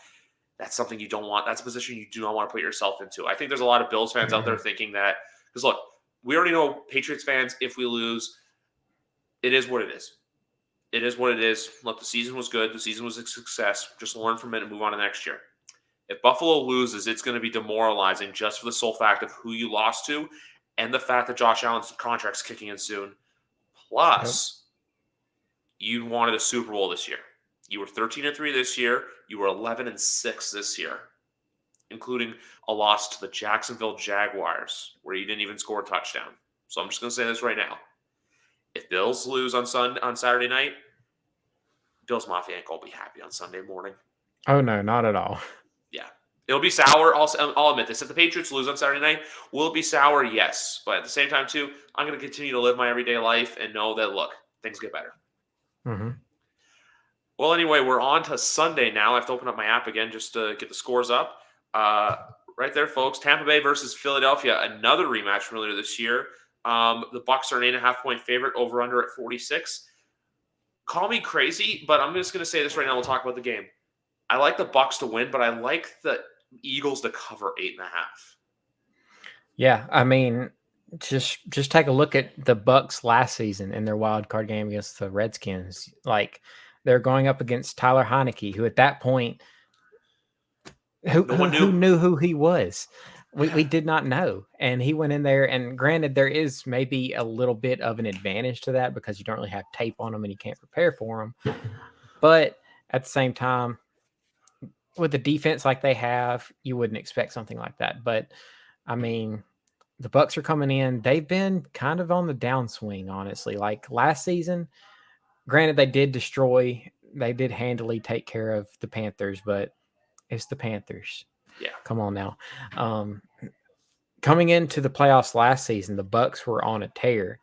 That's something you don't want. That's a position you do not want to put yourself into. I think there's a lot of Bills fans out there thinking that, because look, we already know Patriots fans, if we lose, it is what it is. It is what it is. Look, the season was good. The season was a success. Just learn from it and move on to next year. If Buffalo loses, it's going to be demoralizing just for the sole fact of who you lost to and the fact that Josh Allen's contract's kicking in soon. Plus, you wanted a Super Bowl this year. You were 13-3 this year. You were 11-6 this year, including a loss to the Jacksonville Jaguars, where you didn't even score a touchdown. So I'm just going to say this right now. If Bills lose on Saturday night, Bills Mafia ain't going to be happy on Sunday morning. Oh, no, not at all. Yeah. It'll be sour. I'll admit this. If the Patriots lose on Saturday night, will it be sour? Yes. But at the same time, too, I'm going to continue to live my everyday life and know that, look, things get better. Mm-hmm. Well, anyway, we're on to Sunday now. I have to open up my app again just to get the scores up. Right there, folks. Tampa Bay versus Philadelphia, another rematch from earlier this year. The Bucs are an 8.5-point favorite, over-under at 46. Call me crazy, but I'm just going to say this right now. We'll talk about the game. I like the Bucs to win, but I like the Eagles to cover 8.5. Yeah, I mean, just take a look at the Bucs last season in their wild card game against the Redskins. Like, they're going up against Tyler Heineke, who at that point, who knew who he was? We did not know. And he went in there, and granted, there is maybe a little bit of an advantage to that because you don't really have tape on them and you can't prepare for them. But at the same time, with the defense like they have, you wouldn't expect something like that. But, I mean, the Bucs are coming in. They've been kind of on the downswing, honestly. Like last season, granted, they did handily take care of the Panthers, but it's the Panthers. Yeah. Come on now. Coming into the playoffs last season, the Bucs were on a tear.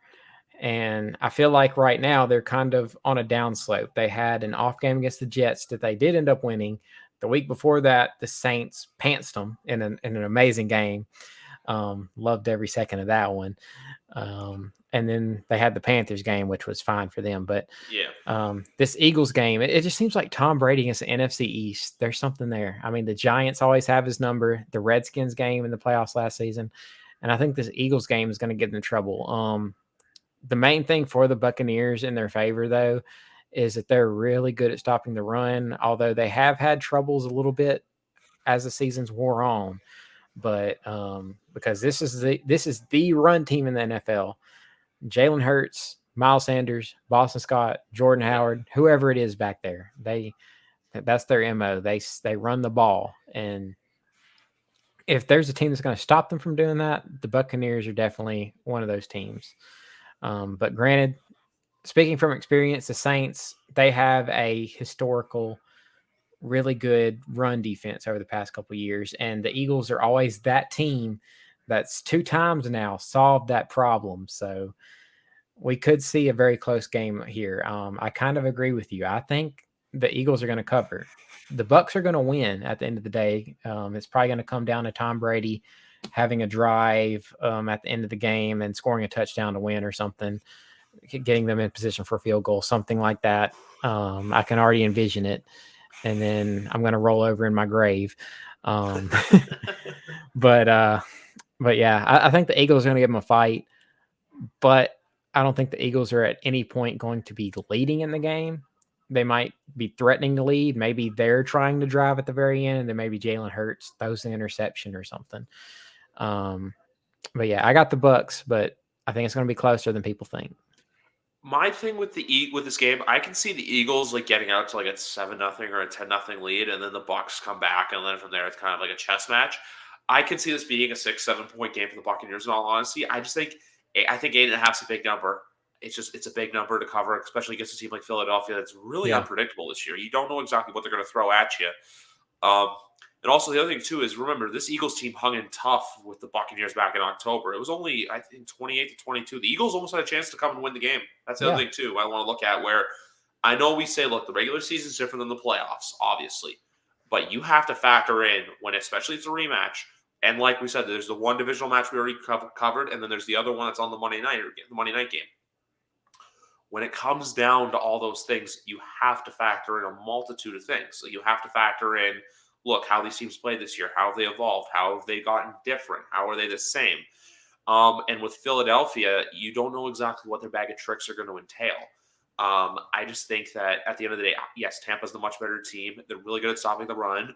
And I feel like right now they're kind of on a downslope. They had an off game against the Jets that they did end up winning. The week before that, the Saints pantsed them in an amazing game. Loved every second of that one. And then they had the Panthers game, which was fine for them. But this Eagles game, it just seems like Tom Brady against the NFC East. There's something there. I mean, the Giants always have his number. The Redskins game in the playoffs last season. And I think this Eagles game is going to get in trouble. The main thing for the Buccaneers in their favor, though, is that they're really good at stopping the run, although they have had troubles a little bit as the seasons wore on. But because this is the run team in the NFL, Jalen Hurts, Miles Sanders, Boston Scott, Jordan Howard, whoever it is back there, that's their MO. They run the ball, and if there's a team that's going to stop them from doing that, the Buccaneers are definitely one of those teams. But granted, speaking from experience, the Saints, they have a historical, really good run defense over the past couple of years. And the Eagles are always that team that's 2 times now solved that problem. So we could see a very close game here. I kind of agree with you. I think the Eagles are going to cover. The Bucs are going to win at the end of the day. It's probably going to come down to Tom Brady having a drive at the end of the game and scoring a touchdown to win or something, getting them in position for a field goal, something like that. I can already envision it. And then I'm going to roll over in my grave. But yeah, I think the Eagles are going to give them a fight, but I don't think the Eagles are at any point going to be leading in the game. They might be threatening to lead. Maybe they're trying to drive at the very end, and then maybe Jalen Hurts throws an interception or something. But yeah, I got the Bucs, but I think it's going to be closer than people think. My thing with this game, I can see the Eagles like getting out to like a 7-0 or a 10-0 lead, and then the Bucs come back, and then from there it's kind of like a chess match. I can see this being a 6-7 point game for the Buccaneers. In all honesty, I think 8.5 is a big number. It's a big number to cover, especially against a team like Philadelphia that's really unpredictable this year. You don't know exactly what they're going to throw at you. And also the other thing too is, remember, this Eagles team hung in tough with the Buccaneers back in October. It was only, I think, 28-22. The Eagles almost had a chance to come and win the game. That's the other thing too I want to look at, where I know we say, look, the regular season is different than the playoffs, obviously, but you have to factor in when, especially it's a rematch. And like we said, there's the one divisional match we already covered, and then there's the other one that's on the Monday night game. When it comes down to all those things, you have to factor in a multitude of things. So you have to factor in, look, how these teams played this year, how have they evolved, how have they gotten different, how are they the same? And with Philadelphia, you don't know exactly what their bag of tricks are going to entail. I just think that at the end of the day, yes, Tampa's the much better team. They're really good at stopping the run.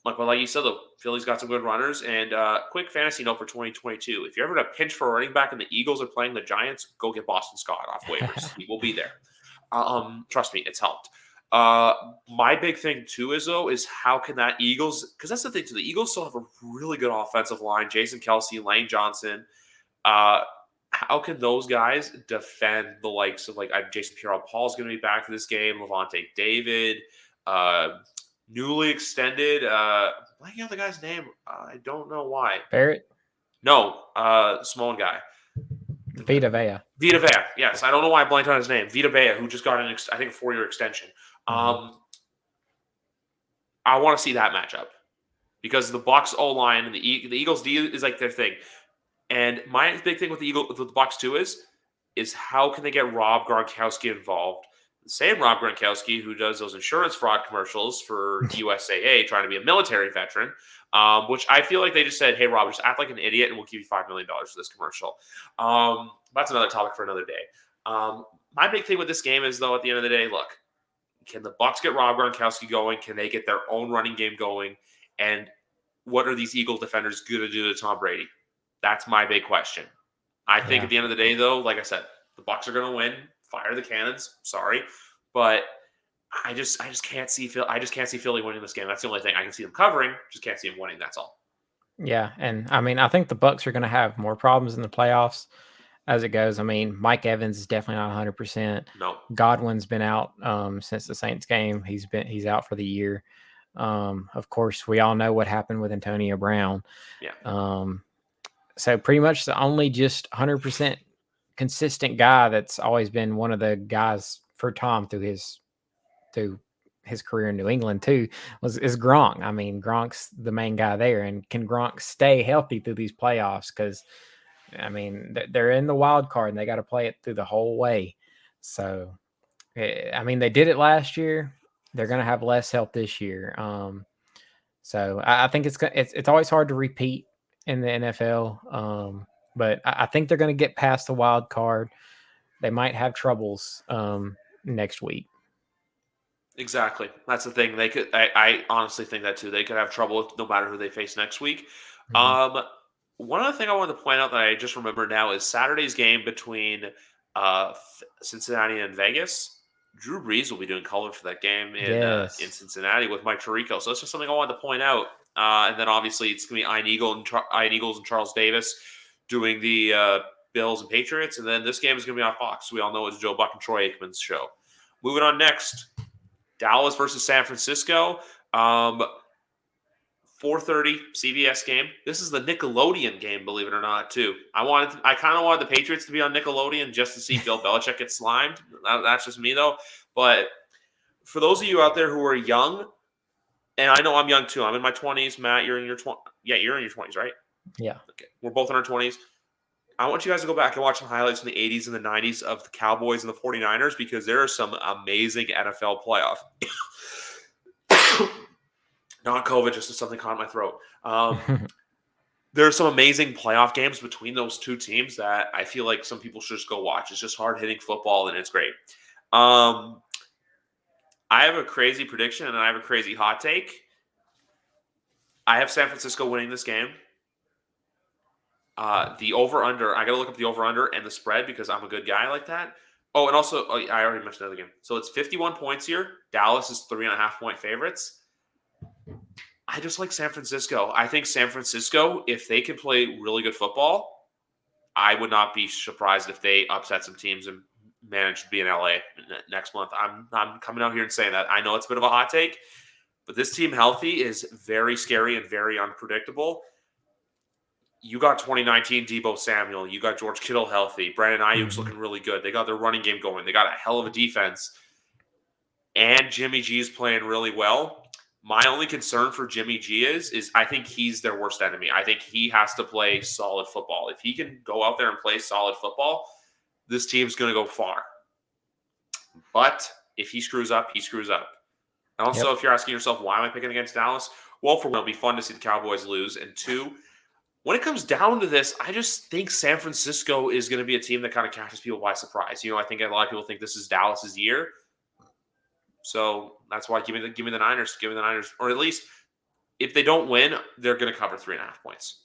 Like you said, though, Philly's got some good runners. And quick fantasy note for 2022. If you're ever in a pinch for a running back and the Eagles are playing the Giants, go get Boston Scott off waivers. He will be there. Trust me, it's helped. My big thing, too, is how can that Eagles – because that's the thing, too. The Eagles still have a really good offensive line. Jason Kelsey, Lane Johnson. How can those guys defend the likes of, like, Jason Pierre-Paul's going to be back for this game, Levante David, newly extended. Blanking out the guy's name. I don't know why. Barrett? No, Samoan guy. Vita Vea. Yes, I don't know why I blanked on his name. Vita Vea, who just got I think a 4-year extension. I want to see that matchup because the Bucs O-line and the Eagles D is like their thing. And my big thing with the Bucs too is how can they get Rob Gronkowski involved? The same Rob Gronkowski who does those insurance fraud commercials for USAA, trying to be a military veteran, which I feel like they just said, hey, Rob, just act like an idiot and we'll give you $5 million for this commercial. That's another topic for another day. My big thing with this game is, though, at the end of the day, look, can the Bucs get Rob Gronkowski going? Can they get their own running game going? And what are these Eagle defenders going to do to Tom Brady? That's my big question. I think at the end of the day, though, like I said, the Bucs are going to win. Fire the cannons. Sorry, but I just can't see Philly winning this game. That's the only thing I can see them covering. Just can't see them winning. That's all. Yeah, and I mean, I think the Bucs are going to have more problems in the playoffs as it goes. I mean, Mike Evans is definitely not 100%. No, Godwin's been out since the Saints game. He's out for the year. Of course, we all know what happened with Antonio Brown. Yeah. So pretty much the only just 100% consistent guy that's always been one of the guys for Tom through his career in New England too is Gronk. I mean, Gronk's the main guy there, and can Gronk stay healthy through these playoffs? Because I mean, they're in the wild card and they got to play it through the whole way. So, I mean, they did it last year. They're going to have less help this year. So I think it's always hard to repeat in the NFL. But I think they're going to get past the wild card. They might have troubles next week. Exactly. That's the thing. They could. I honestly think that too. They could have trouble no matter who they face next week. Mhm. One other thing I wanted to point out that I just remember now is Saturday's game between Cincinnati and Vegas. Drew Brees will be doing color for that game in Yes. Cincinnati with Mike Tirico. So that's just something I wanted to point out. And then obviously it's going to be Ian Eagles and Charles Davis doing the Bills and Patriots. And then this game is going to be on Fox. We all know it's Joe Buck and Troy Aikman's show. Moving on next. Dallas versus San Francisco. 4:30 CBS game. This is the Nickelodeon game, believe it or not, too. I kind of wanted the Patriots to be on Nickelodeon just to see Bill Belichick get slimed. That's just me, though. But for those of you out there who are young, and I know I'm young, too. I'm in my 20s. Matt, you're in your 20s. Yeah, you're in your 20s, right? Yeah. Okay. We're both in our 20s. I want you guys to go back and watch some highlights from the 80s and the 90s of the Cowboys and the 49ers because there are some amazing NFL playoff. Not COVID, just something caught in my throat. There are some amazing playoff games between those two teams that I feel like some people should just go watch. It's just hard-hitting football, and it's great. I have a crazy prediction, and I have a crazy hot take. I have San Francisco winning this game. The over-under, I got to look up the over-under and the spread because I'm a good guy like that. Oh, and also, I already mentioned the other game. So it's 51 points here. Dallas is 3.5-point favorites. I just like San Francisco. I think San Francisco, if they can play really good football, I would not be surprised if they upset some teams and manage to be in LA next month. I'm coming out here and saying that. I know it's a bit of a hot take, but this team healthy is very scary and very unpredictable. You got 2019 Deebo Samuel. You got George Kittle healthy. Brandon Ayuk's looking really good. They got their running game going. They got a hell of a defense. And Jimmy G is playing really well. My only concern for Jimmy G is I think he's their worst enemy. I think he has to play solid football. If he can go out there and play solid football, this team's going to go far. But if he screws up, he screws up. And also, if you're asking yourself, why am I picking against Dallas? Well, for one, it'll be fun to see the Cowboys lose. And two, when it comes down to this, I just think San Francisco is going to be a team that kind of catches people by surprise. I think a lot of people think this is Dallas's year. So that's why give me the Niners. Give me the Niners. Or at least if they don't win, they're going to cover 3.5 points.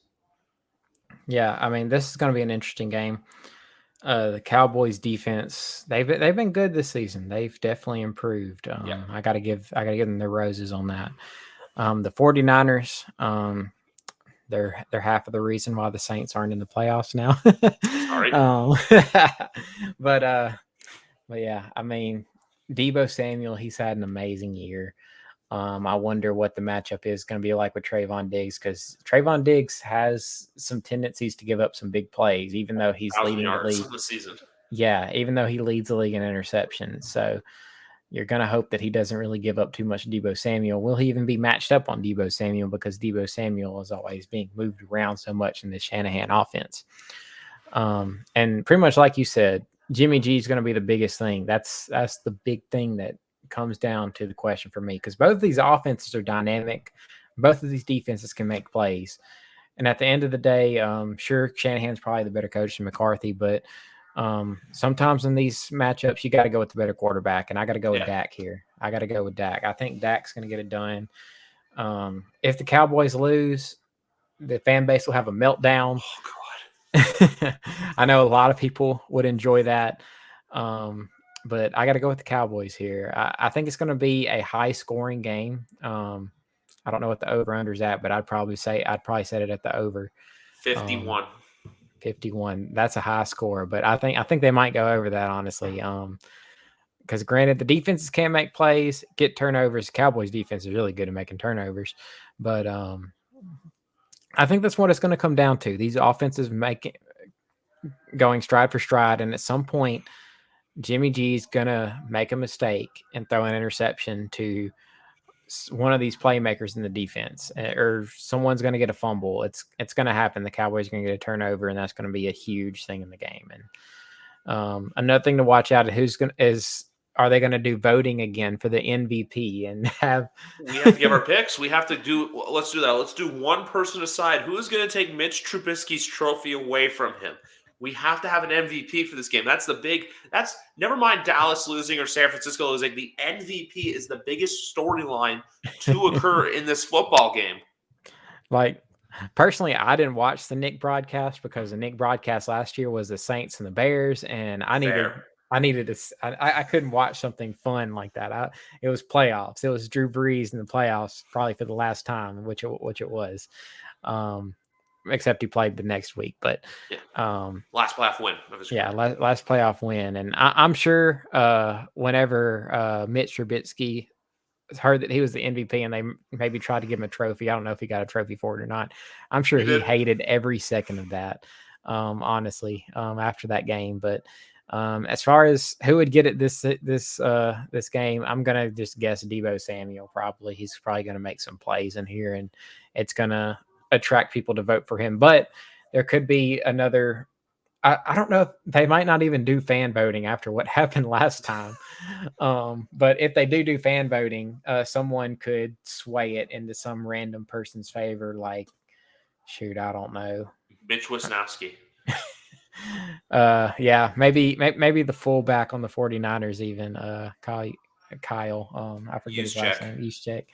Yeah, I mean, this is going to be an interesting game. The Cowboys defense, they've been good this season. They've definitely improved. I got to give them their roses on that. The 49ers, they're half of the reason why the Saints aren't in the playoffs now. Sorry. But yeah, I mean, Deebo Samuel, he's had an amazing year. I wonder what the matchup is going to be like with Trayvon Diggs, because Trayvon Diggs has some tendencies to give up some big plays, even though he's leading the league. This season. Yeah, even though he leads the league in interceptions. So you're going to hope that he doesn't really give up too much Deebo Samuel. Will he even be matched up on Deebo Samuel, because Deebo Samuel is always being moved around so much in the Shanahan offense? And pretty much like you said, Jimmy G is going to be the biggest thing. That's the big thing that comes down to the question for me, because both of these offenses are dynamic. Both of these defenses can make plays. And at the end of the day, sure, Shanahan's probably the better coach than McCarthy, but sometimes in these matchups, you got to go with the better quarterback, and I got to go with Dak here. I got to go with Dak. I think Dak's going to get it done. If the Cowboys lose, the fan base will have a meltdown. Oh, God. I know a lot of people would enjoy that. But I got to go with the Cowboys here. I think it's going to be a high-scoring game. I don't know what the over-under is at, but I'd probably set it at the over. 51. 51. That's a high score, but I think they might go over that, honestly. Because granted, the defenses can make plays, get turnovers. Cowboys defense is really good at making turnovers, but I think that's what it's going to come down to. These offenses going stride for stride, and at some point, Jimmy G's gonna make a mistake and throw an interception to one of these playmakers in the defense, or someone's going to get a fumble. It's going to happen. The Cowboys are going to get a turnover, and that's going to be a huge thing in the game. And another thing to watch out is are they going to do voting again for the MVP and have? We have to give our picks. Let's do that. Let's do one person aside. Who's going to take Mitch Trubisky's trophy away from him? We have to have an MVP for this game. That's never mind Dallas losing or San Francisco losing. The MVP is the biggest storyline to occur in this football game. Like, personally, I didn't watch the Nick broadcast because the Nick broadcast last year was the Saints and the Bears, and I needed to. I couldn't watch something fun like that. It was playoffs. It was Drew Brees in the playoffs, probably for the last time, which it was. Except he played the next week, but last playoff win of his career. Last playoff win, and I'm sure whenever Mitch Trubisky heard that he was the MVP and they maybe tried to give him a trophy, I don't know if he got a trophy for it or not. I'm sure he hated every second of that, honestly, after that game. But as far as who would get it this game, I'm gonna just guess Deebo Samuel. Probably he's probably gonna make some plays in here, and it's gonna attract people to vote for him. But there could be another. I don't know if they might not even do fan voting after what happened last time. But if they do fan voting, someone could sway it into some random person's favor. Like, shoot, I don't know. Mitch Wisnowski. Yeah, maybe the fullback on the 49ers even, Kyle. I forget his last name. Juszczyk.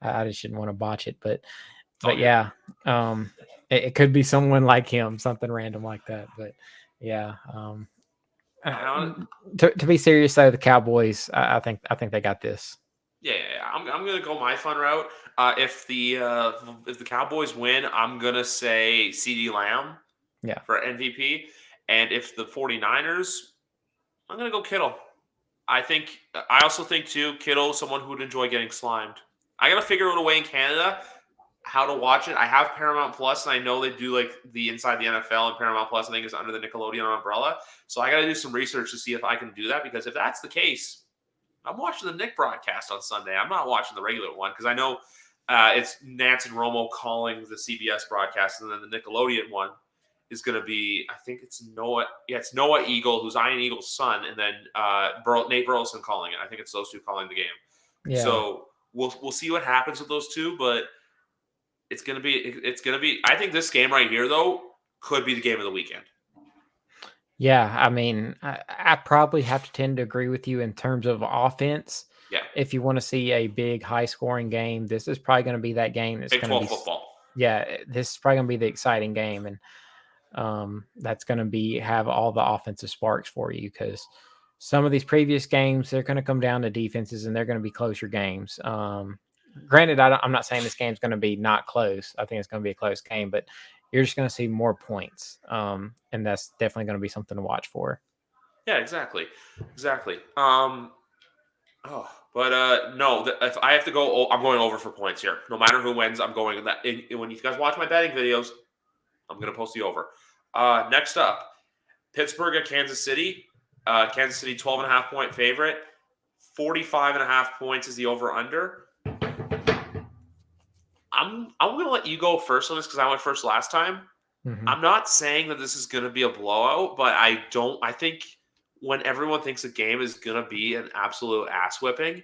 I just shouldn't want to botch it, but yeah, it could be someone like him, something random like that. But yeah, to be serious though, the Cowboys, I think they got this. Yeah. I'm gonna go my fun route. If the Cowboys win, I'm gonna say CeeDee Lamb. Yeah. For MVP, and if the 49ers, I'm gonna go Kittle. I also think too, Kittle, someone who would enjoy getting slimed. I gotta figure out a way in Canada how to watch it. I have Paramount Plus, and I know they do like the Inside the NFL, and Paramount Plus I think is under the Nickelodeon umbrella. So I gotta do some research to see if I can do that, because if that's the case, I'm watching the Nick broadcast on Sunday. I'm not watching the regular one, because I know it's Nance and Romo calling the CBS broadcast, and then the Nickelodeon one is going to be, I think it's Noah. Yeah, it's Noah Eagle, who's Ian Eagle's son, and then Nate Burleson calling it. I think it's those two calling the game. Yeah. So we'll see what happens with those two, but it's going to be. I think this game right here, though, could be the game of the weekend. Yeah, I mean, I probably have to tend to agree with you in terms of offense. Yeah. If you want to see a big, high-scoring game, this is probably going to be that game. That's going to be football. Yeah, this is probably going to be the exciting game, and that's going to have all the offensive sparks for you, because some of these previous games, they're going to come down to defenses, and they're going to be closer games. Granted, I'm not saying this game's going to be not close. I think it's going to be a close game, but you're just going to see more points, and that's definitely going to be something to watch for. Yeah, exactly. No, if I have to go, I'm going over for points here. No matter who wins, I'm going that. When you guys watch my betting videos, I'm going to post the over. Next up, Pittsburgh at Kansas City. Kansas City 12.5 point favorite. 45.5 points is the over-under. I'm going to let you go first on this because I went first last time. Mm-hmm. I'm not saying that this is going to be a blowout, but I think when everyone thinks a game is going to be an absolute ass whipping,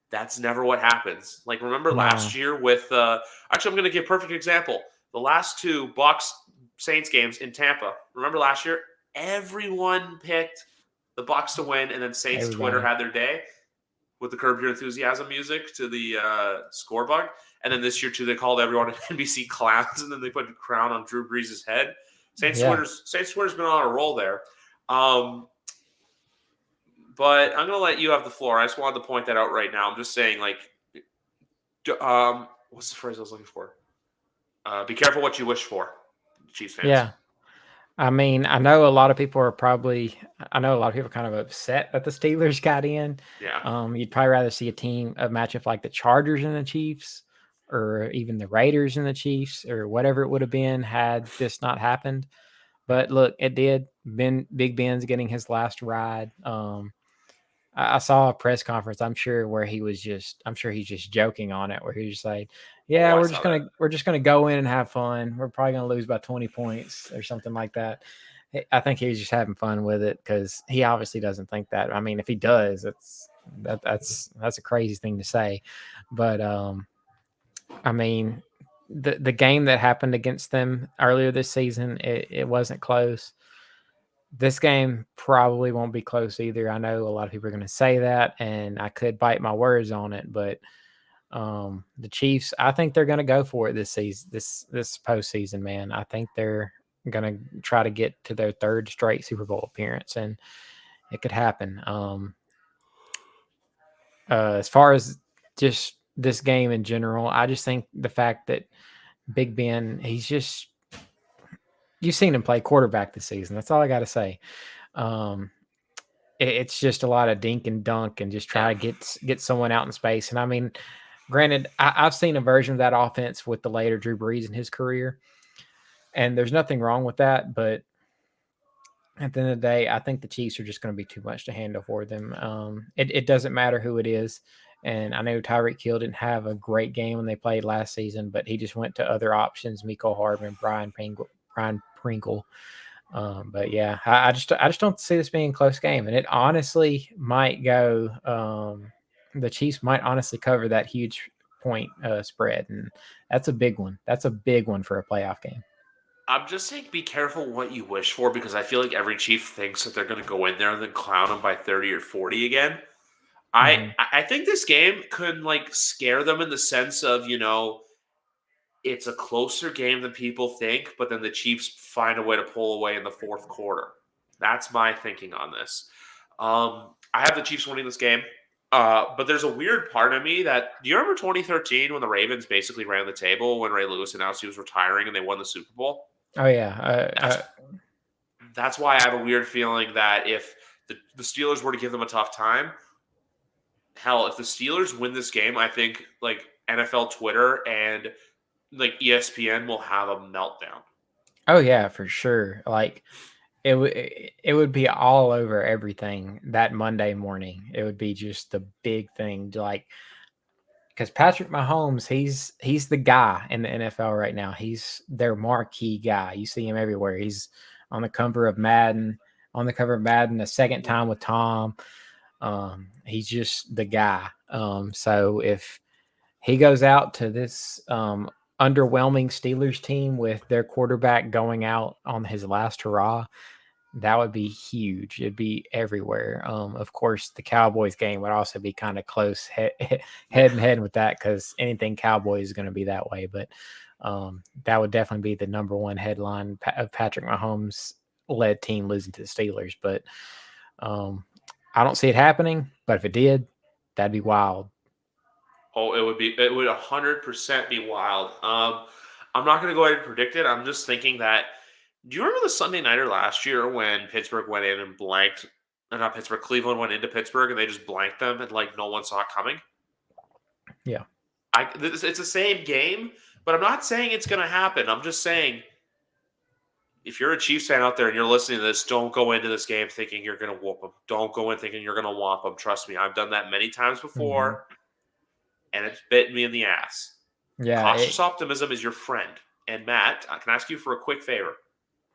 that's never what happens. Like, remember last year with actually, I'm going to give a perfect example. The last two Bucs-Saints games in Tampa. Remember last year? Everyone picked the Bucs to win, and then Saints Twitter had their day with the Curb Your Enthusiasm music to the score bug. And then this year, too, they called everyone NBC clowns, and then they put a crown on Drew Brees' head. Saints Twitter's been on a roll there. But I'm going to let you have the floor. I just wanted to point that out right now. I'm just saying, like, what's the phrase I was looking for? Be careful what you wish for, Chiefs fans. Yeah. I mean, I know a lot of people are kind of upset that the Steelers got in. Yeah. You'd probably rather see a matchup like the Chargers and the Chiefs, or even the Raiders and the Chiefs, or whatever it would have been had this not happened. But look, it did. Big Ben's getting his last ride. I saw a press conference. I'm sure where he was just. I'm sure he's just joking on it. Where he's just like, Oh, "Yeah, I saw that. we're just gonna go in and have fun. We're probably gonna lose by 20 points or something like that." I think he was just having fun with it because he obviously doesn't think that. I mean, if he does, that's a crazy thing to say. But I mean, the game that happened against them earlier this season, it wasn't close. This game probably won't be close either. I know a lot of people are going to say that, and I could bite my words on it, but the Chiefs, I think they're going to go for it this season, this postseason, man. I think they're going to try to get to their third straight Super Bowl appearance, and it could happen. As far as just this game in general, I just think the fact that Big Ben, he's just you've seen him play quarterback this season. That's all I got to say. Um, it's just a lot of dink and dunk and just try Yeah. to get someone out in space. And I mean, granted, I've seen a version of that offense with the later Drew Brees in his career, and there's nothing wrong with that. But at the end of the day, I think the Chiefs are just going to be too much to handle for them. It doesn't matter who it is. And I know Tyreek Hill didn't have a great game when they played last season, but he just went to other options: Miko Hardman, Brian Pringle. But yeah, I just don't see this being a close game, and it honestly might go. The Chiefs might honestly cover that huge point spread, and that's a big one. That's a big one for a playoff game. I'm just saying, be careful what you wish for because I feel like every Chief thinks that they're going to go in there and then clown them by 30 or 40 again. I Hmm. I think this game could like scare them in the sense of it's a closer game than people think, but then the Chiefs find a way to pull away in the fourth quarter. That's my thinking on this. I have the Chiefs winning this game. But there's a weird part of me that do you remember 2013 when the Ravens basically ran the table when Ray Lewis announced he was retiring and they won the Super Bowl? Oh yeah, That's that's why I have a weird feeling that if the Steelers were to give them a tough time, hell, if the Steelers win this game, I think like NFL Twitter and like ESPN will have a meltdown. oh yeah, for sure. Like it would be all over everything that Monday morning. It would be just the big thing, like because Patrick Mahomes, he's the guy in the NFL right now. He's their marquee guy. You see him everywhere. He's on the cover of Madden, a second time with Tom. He's just the guy. So if he goes out to this underwhelming Steelers team with their quarterback going out on his last hurrah, that would be huge. It'd be everywhere. Of course, the Cowboys game would also be kind of close head and head with that because anything Cowboys is going to be that way. But that would definitely be the number one headline of Patrick Mahomes led team losing to the Steelers. But um, I don't see it happening. But if it did, that'd be wild. Oh, it would 100% be wild. I'm not going to go ahead and predict it. I'm just thinking that. Do you remember the Sunday nighter last year when Pittsburgh went in and blanked? Not Pittsburgh, Cleveland went into Pittsburgh and they just blanked them and like no one saw it coming. Yeah. It's the same game, but I'm not saying it's going to happen. I'm just saying if you're a Chiefs fan out there and you're listening to this, don't go into this game thinking you're going to whoop them. Don't go in thinking you're going to whomp them. Trust me, I've done that many times Hmm. before, and it's bitten me in the ass. Yeah. Cautious optimism is your friend. And Matt, I can ask you for a quick favor.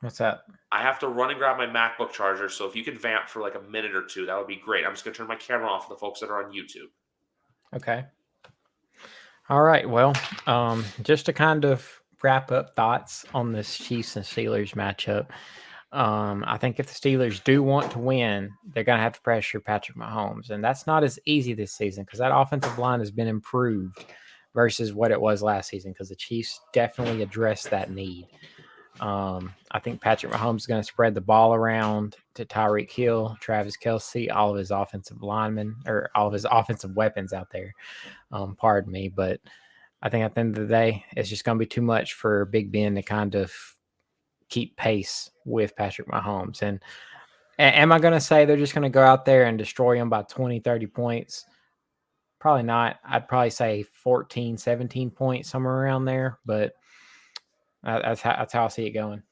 What's that? I have to run and grab my MacBook charger, so if you can vamp for like a minute or two, that would be great. I'm just going to turn my camera off for the folks that are on YouTube. Okay. All right. Well, just to kind of wrap up thoughts on this Chiefs and Steelers matchup, I think if the Steelers do want to win, they're going to have to pressure Patrick Mahomes. And that's not as easy this season because that offensive line has been improved versus what it was last season because the Chiefs definitely addressed that need. I think Patrick Mahomes is going to spread the ball around to Tyreek Hill, Travis Kelsey, all of his offensive linemen or all of his offensive weapons out there. Pardon me, but I think at the end of the day, it's just going to be too much for Big Ben to kind of keep pace with Patrick Mahomes. And am I going to say they're just going to go out there and destroy him by 20, 30 points? Probably not. I'd probably say 14, 17 points, somewhere around there. But that's how I see it going.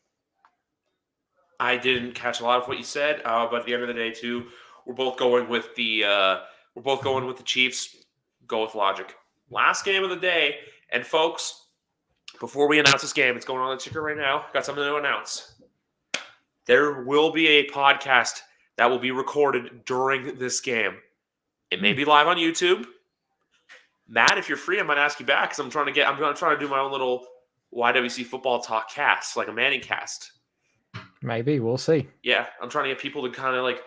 I didn't catch a lot of what you said, but at the end of the day, too, we're both going with the Chiefs. Go with logic. Last game of the day, and folks, before we announce this game, it's going on the ticker right now. Got something to announce. There will be a podcast that will be recorded during this game. It may be live on YouTube. Matt, if you're free, I might ask you back because I'm trying to do my own little YWC football talk cast, like a Manning cast. Maybe we'll see. Yeah, I'm trying to get people to kind of like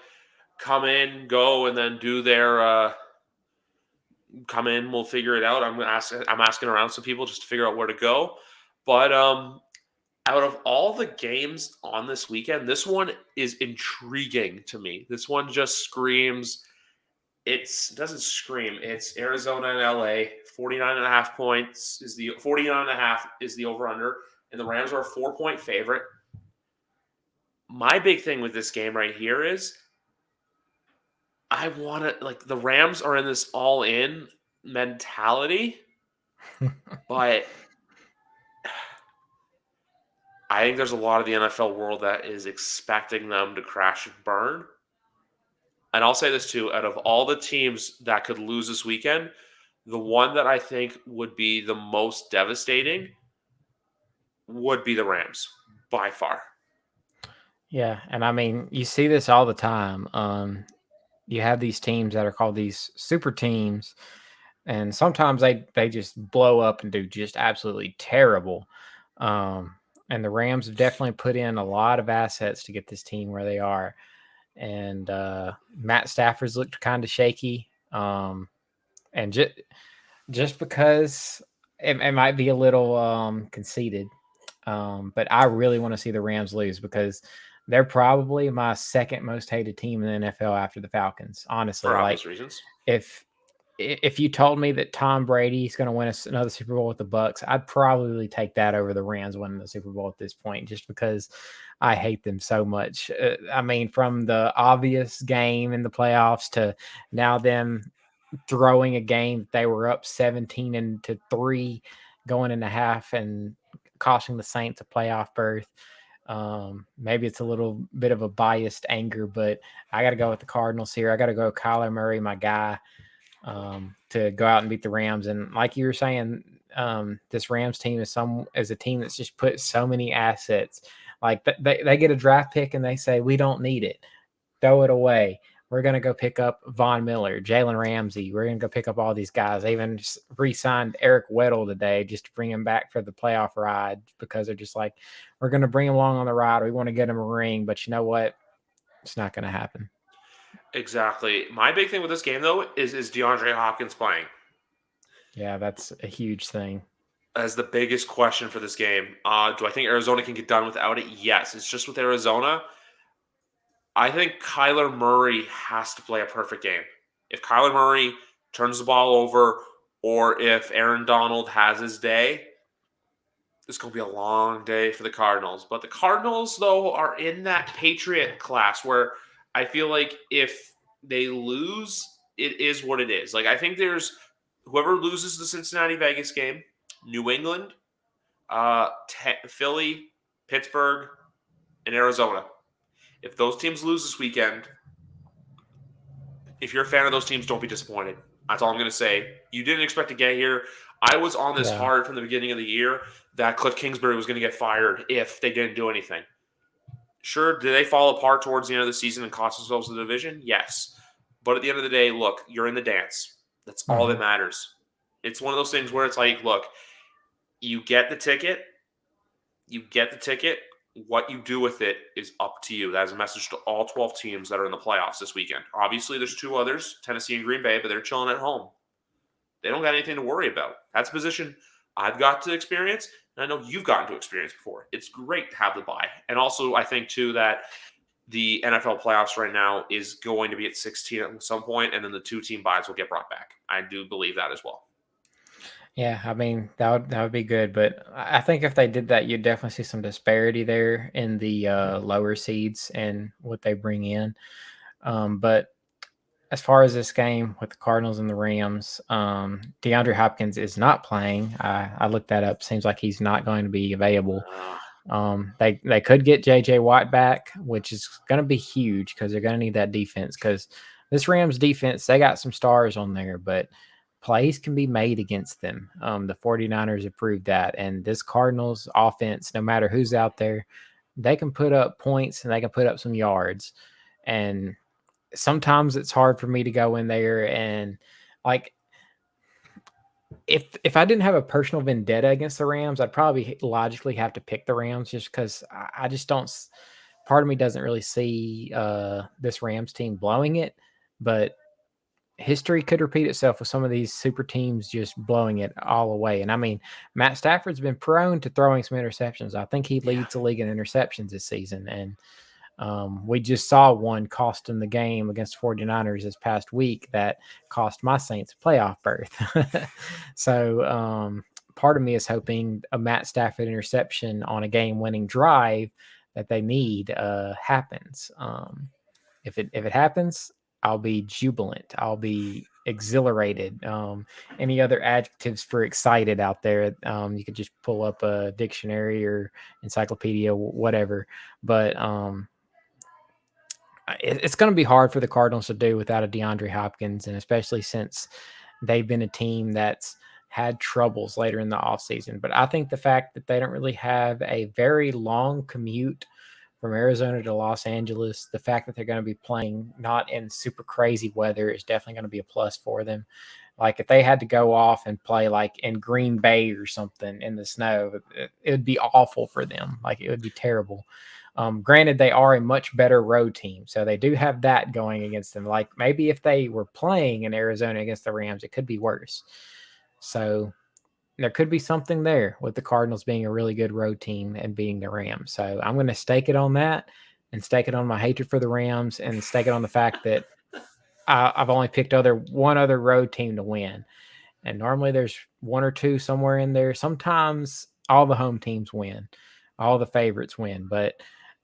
come in, go, and then do their come in. We'll figure it out. I'm asking around some people just to figure out where to go. But out of all the games on this weekend, this one is intriguing to me. This one just screams. It doesn't scream. It's Arizona and LA. 49.5 points is the 49.5 is the over under, and the Rams are a 4-point favorite. My big thing with this game right here is I want to, like, the Rams are in this all in mentality, but I think there's a lot of the NFL world that is expecting them to crash and burn. And I'll say this too, out of all the teams that could lose this weekend, the one that I think would be the most devastating would be the Rams by far. Yeah, and I mean, you see this all the time. You have these teams that are called these super teams, and sometimes they just blow up and do just absolutely terrible. And the Rams have definitely put in a lot of assets to get this team where they are. And Matt Stafford's looked kind of shaky. And just because it might be a little conceited, but I really want to see the Rams lose because they're probably my second most hated team in the NFL after the Falcons. Honestly, For like obvious reasons. if you told me that Tom Brady's going to win another Super Bowl with the Bucks, I'd probably take that over the Rams winning the Super Bowl at this point, just because I hate them so much. I mean, from the obvious game in the playoffs to now them throwing a game that they were up 17-3 going into half and costing the Saints a playoff berth. Maybe it's a little bit of a biased anger, but I got to go with the Cardinals here. I got to go Kyler Murray, my guy, to go out and beat the Rams. And like you were saying, this Rams team is a team that's just put so many assets. Like they get a draft pick and they say, we don't need it. Throw it away. We're going to go pick up Von Miller, Jalen Ramsey. We're going to go pick up all these guys. They even re-signed Eric Weddle today just to bring him back for the playoff ride because they're just like, we're going to bring him along on the ride. We want to get him a ring. But you know what? It's not going to happen. Exactly. My big thing with this game, though, is DeAndre Hopkins playing? Yeah, that's a huge thing. As the biggest question for this game. Do I think Arizona can get done without it? Yes. It's just with Arizona. I think Kyler Murray has to play a perfect game. If Kyler Murray turns the ball over or if Aaron Donald has his day, it's going to be a long day for the Cardinals. But the Cardinals, though, are in that Patriot class where I feel like if they lose, it is what it is. Like, I think there's whoever loses the Cincinnati-Vegas game, New England, Philly, Pittsburgh, and Arizona. If those teams lose this weekend, if you're a fan of those teams, don't be disappointed. That's all I'm going to say. You didn't expect to get here. I was on this hard from the beginning of the year that Cliff Kingsbury was going to get fired if they didn't do anything. Sure, did they fall apart towards the end of the season and cost themselves the division? Yes. But at the end of the day, look, you're in the dance. That's all that matters. It's one of those things where it's like, look, you get the ticket. What you do with it is up to you. That is a message to all 12 teams that are in the playoffs this weekend. Obviously, there's two others, Tennessee and Green Bay, but they're chilling at home. They don't got anything to worry about. That's a position I've got to experience, and I know you've gotten to experience before. It's great to have the bye. And also, I think, too, that the NFL playoffs right now is going to be at 16 at some point, and then the two-team byes will get brought back. I do believe that as well. Yeah, I mean that would be good, but I think if they did that, you'd definitely see some disparity there in the lower seeds and what they bring in. But as far as this game with the Cardinals and the Rams, DeAndre Hopkins is not playing. I looked that up. Seems like he's not going to be available. They could get J.J. Watt back, which is going to be huge because they're going to need that defense. Because this Rams defense, they got some stars on there, but plays can be made against them. The 49ers have proved that. And this Cardinals offense, no matter who's out there, they can put up points and they can put up some yards. And sometimes it's hard for me to go in there and like if I didn't have a personal vendetta against the Rams, I'd probably logically have to pick the Rams just because I just don't. Part of me doesn't really see this Rams team blowing it, but history could repeat itself with some of these super teams just blowing it all away. And I mean, Matt Stafford's been prone to throwing some interceptions. I think he leads the league in interceptions this season. And we just saw one cost him the game against 49ers this past week that cost my Saints a playoff berth. So part of me is hoping a Matt Stafford interception on a game-winning drive that they need happens. If it happens, I'll be jubilant. I'll be exhilarated. Any other adjectives for excited out there? You could just pull up a dictionary or encyclopedia, whatever. But it's going to be hard for the Cardinals to do without a DeAndre Hopkins, and especially since they've been a team that's had troubles later in the offseason. But I think the fact that they don't really have a very long commute from Arizona to Los Angeles, the fact that they're going to be playing not in super crazy weather is definitely going to be a plus for them. Like if they had to go off and play like in Green Bay or something in the snow, it would be awful for them. Like it would be terrible. Granted, they are a much better road team, so they do have that going against them. Like maybe if they were playing in Arizona against the Rams, it could be worse. So there could be something there with the Cardinals being a really good road team and beating the Rams. So I'm going to stake it on that and stake it on my hatred for the Rams and stake it on the fact that I've only picked one other road team to win. And normally there's one or two somewhere in there. Sometimes all the home teams win, all the favorites win, but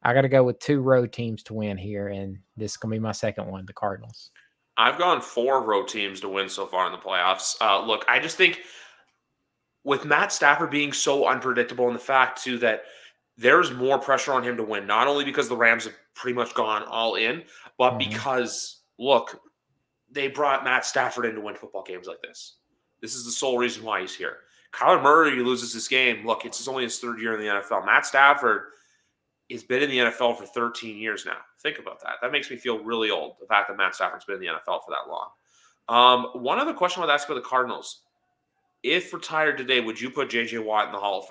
I got to go with two road teams to win here, and this is going to be my second one, the Cardinals. I've gone 4 road teams to win so far in the playoffs. Look, I just think with Matt Stafford being so unpredictable, and the fact too that there's more pressure on him to win, not only because the Rams have pretty much gone all in, but because look, they brought Matt Stafford in to win football games like this. This is the sole reason why he's here. Kyler Murray loses this game. Look, it's only his 3rd year in the NFL. Matt Stafford has been in the NFL for 13 years now. Think about that. That makes me feel really old, the fact that Matt Stafford's been in the NFL for that long. One other question I would ask about the Cardinals. If retired today, would you put J.J. Watt in the Hall of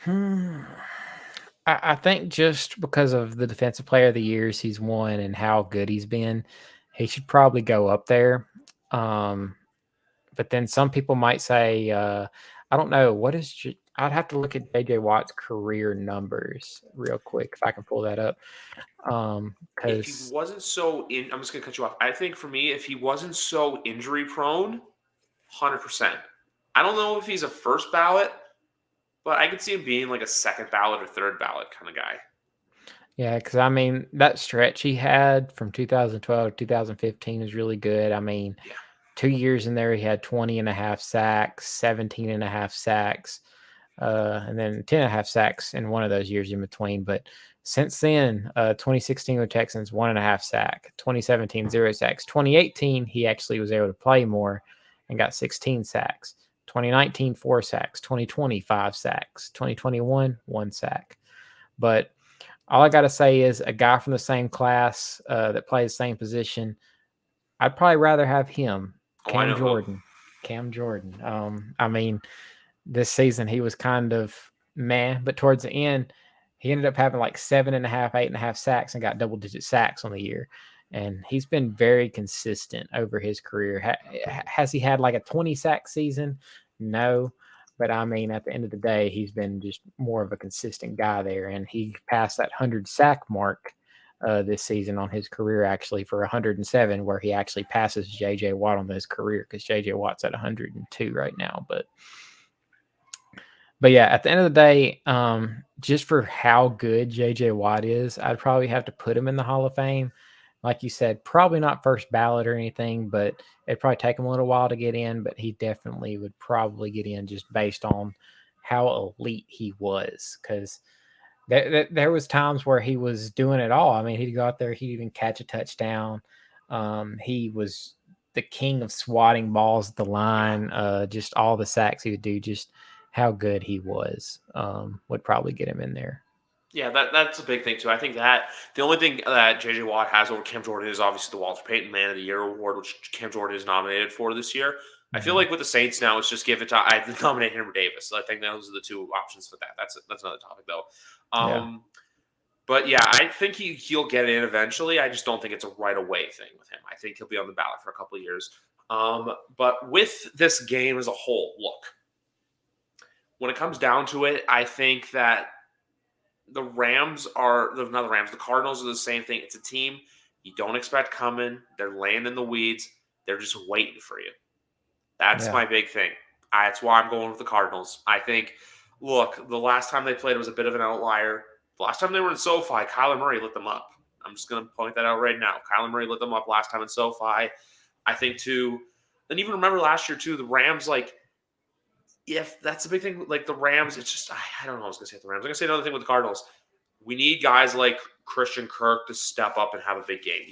Fame? I think just because of the defensive player of the years he's won and how good he's been, he should probably go up there. But then some people might say, I don't know, I'd have to look at J.J. Watt's career numbers real quick if I can pull that up. If he wasn't so I'm just going to cut you off. I think for me, if he wasn't so injury prone, 100%. I don't know if he's a first ballot, but I could see him being like a second ballot or third ballot kind of guy. Yeah, because I mean, that stretch he had from 2012 to 2015 is really good. I mean, 2 years in there, he had 20 and a half sacks, 17 and a half sacks, and then 10 and a half sacks in one of those years in between. But since then, 2016 with Texans, 1.5 sack, 2017, 0 sacks. 2018, he actually was able to play more and got 16 sacks. 2019, 4 sacks. 2020, 5 sacks. 2021, 1 sack. But all I got to say is a guy from the same class that plays the same position, I'd probably rather have him. Cam Jordan. I mean, this season he was kind of meh, but towards the end, he ended up having like 7.5, 8.5 sacks and got double-digit sacks on the year. And he's been very consistent over his career. Has he had like a 20-sack season? No. But I mean, at the end of the day, he's been just more of a consistent guy there. And he passed that 100-sack mark this season on his career, actually, for 107, where he actually passes J.J. Watt on his career because J.J. Watt's at 102 right now. But yeah, at the end of the day, just for how good J.J. Watt is, I'd probably have to put him in the Hall of Fame. Like you said, probably not first ballot or anything, but it'd probably take him a little while to get in, but he definitely would probably get in just based on how elite he was, because there was times where he was doing it all. I mean, he'd go out there, he'd even catch a touchdown. He was the king of swatting balls at the line. Just all the sacks he would do, just how good he was, would probably get him in there. Yeah, that's a big thing too. I think that the only thing that JJ Watt has over Cam Jordan is obviously the Walter Payton Man of the Year award, which Cam Jordan is nominated for this year. I feel like with the Saints now, it's just give it to I nominate him or Davis. I think those are the two options for that. That's another topic though. Yeah. But yeah, I think he'll get in eventually. I just don't think it's a right away thing with him. I think he'll be on the ballot for a couple of years. But with this game as a whole, look, when it comes down to it, I think that the Cardinals are the same thing. It's a team you don't expect coming. They're laying in the weeds. They're just waiting for you. That's my big thing. That's why I'm going with the Cardinals. I think, look, the last time they played was a bit of an outlier. The last time they were in SoFi, Kyler Murray lit them up. I'm just going to point that out right now. Kyler Murray lit them up last time in SoFi. I think, too, and even remember last year, too, the Rams, if that's the big thing, the Rams, it's just, I don't know what I was going to say with the Rams. I'm going to say another thing with the Cardinals. We need guys like Christian Kirk to step up and have a big game.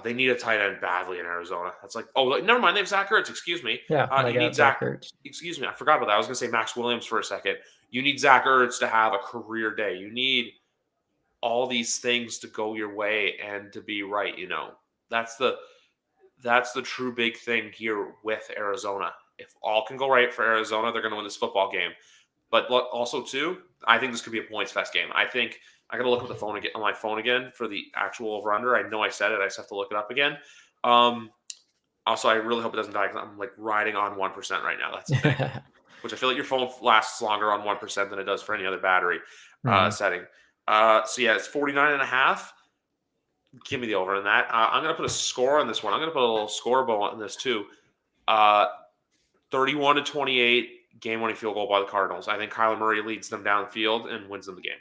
They need a tight end badly in Arizona. That's never mind. They have Zach Ertz. Excuse me. Yeah, You need Zach Ertz. Excuse me. I forgot about that. I was going to say Max Williams for a second. You need Zach Ertz to have a career day. You need all these things to go your way and to be right. That's the true big thing here with Arizona. If all can go right for Arizona, they're going to win this football game. But also, too, I think this could be a points fest game. I think I got to look at the phone again on my phone again for the actual over-under. I know I said it. I just have to look it up again. Also, I really hope it doesn't die because I'm riding on 1% right now. That's the thing. Which I feel like your phone lasts longer on 1% than it does for any other battery setting. It's 49.5. Give me the over in that. I'm going to put a score on this one. I'm going to put a little scoreboard on this too. 31-28, game-winning field goal by the Cardinals. I think Kyler Murray leads them down the field and wins them the game.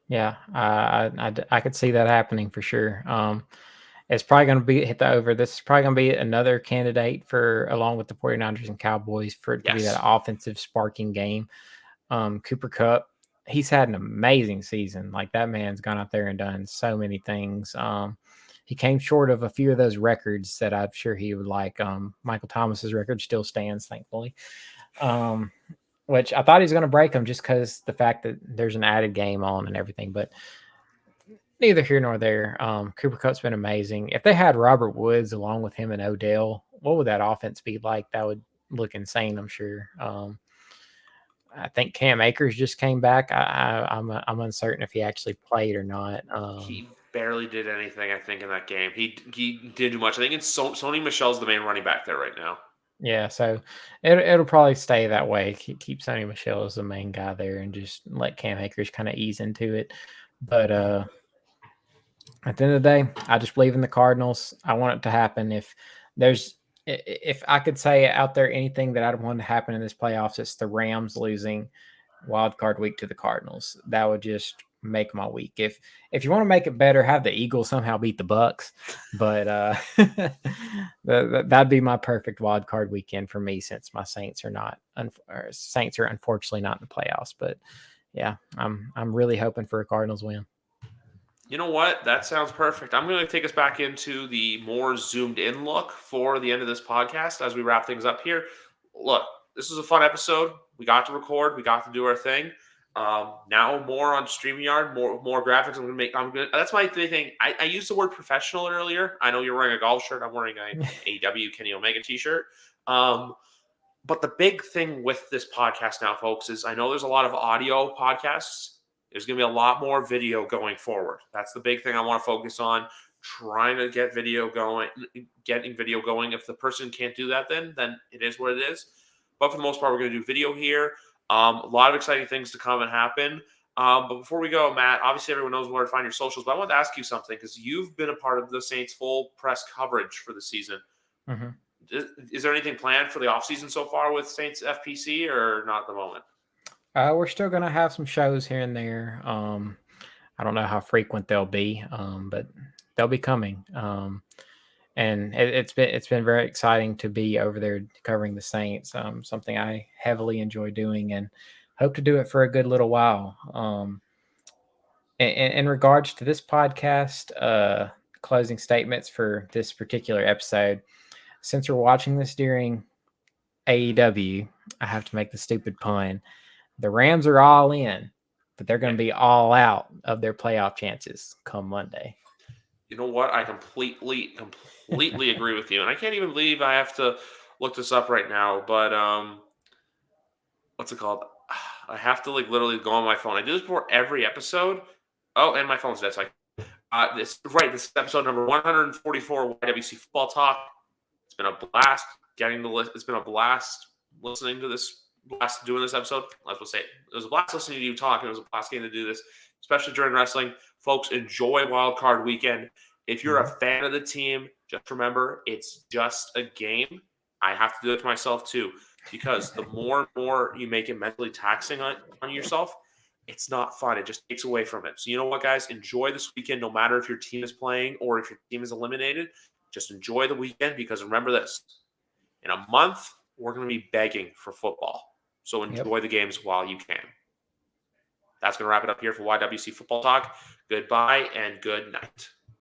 Yeah, I could see that happening for sure. It's probably going to hit the over. This is probably going to be another candidate along with the 49ers and Cowboys, for it to be that offensive sparking game. Cooper Kupp, he's had an amazing season. That man's gone out there and done so many things. He came short of a few of those records that I'm sure he would like. Michael Thomas's record still stands, thankfully. Which I thought he was going to break them just because the fact that there's an added game on and everything. But neither here nor there. Cooper Kupp's been amazing. If they had Robert Woods along with him and Odell, what would that offense be like? That would look insane, I'm sure. I think Cam Akers just came back. I'm uncertain if he actually played or not. He barely did anything, I think, in that game. He didn't do much. I think it's Sony Michel's the main running back there right now. Yeah, so it'll probably stay that way. Keep Sony Michel as the main guy there and just let Cam Akers kind of ease into it. But at the end of the day, I just believe in the Cardinals. I want it to happen. If I could say out there anything that I'd want to happen in this playoffs, it's the Rams losing Wildcard Week to the Cardinals. That would just make my week. If you want to make it better, have the Eagles somehow beat the Bucks. But that'd be my perfect Wildcard weekend for me, since my Saints are unfortunately not in the playoffs. But yeah, I'm really hoping for a Cardinals win. You know what? That sounds perfect. I'm going to take us back into the more zoomed in look for the end of this podcast as we wrap things up here. Look, this was a fun episode. We got to record. We got to do our thing. Now more on StreamYard, more graphics. That's my thing. I used the word professional earlier. I know you're wearing a golf shirt. I'm wearing a AEW Kenny Omega t-shirt. But the big thing with this podcast now, folks, is I know there's a lot of audio podcasts. There's going to be a lot more video going forward. That's the big thing I want to focus on, trying to get video going, getting video going. If the person can't do that, then it is what it is. But for the most part, we're going to do video here. A lot of exciting things to come and happen. But before we go, Matt, obviously everyone knows where to find your socials, but I wanted to ask you something because you've been a part of the Saints' full press coverage for the season. Mm-hmm. Is there anything planned for the offseason so far with Saints FPC or not at the moment? We're still going to have some shows here and there. I don't know how frequent they'll be, but they'll be coming. And and it's been very exciting to be over there covering the Saints. Something I heavily enjoy doing, and hope to do it for a good little while. In regards to this podcast, closing statements for this particular episode. Since we're watching this during AEW, I have to make the stupid pun. The Rams are all in, but they're going to be all out of their playoff chances come Monday. You know what? I completely agree with you. And I can't even believe I have to look this up right now. But what's it called? I have to literally go on my phone. I do this before every episode. Oh, and my phone's dead. So this is episode number 144 YWC Football Talk. It's been a blast getting the list. It's been a blast listening to this, blast doing this episode. Let's just say it was a blast listening to you talk, and it was a blast getting to do this, especially during wrestling. Folks, enjoy Wildcard Weekend. If you're a fan of the team, just remember it's just a game. I have to do it to myself too, because the more and more you make it mentally taxing on yourself, it's not fun. It just takes away from it. So you know what, guys? Enjoy this weekend, no matter if your team is playing or if your team is eliminated. Just enjoy the weekend, because remember this. In a month, we're going to be begging for football. So enjoy the games while you can. That's going to wrap it up here for YWC Football Talk. Goodbye and good night.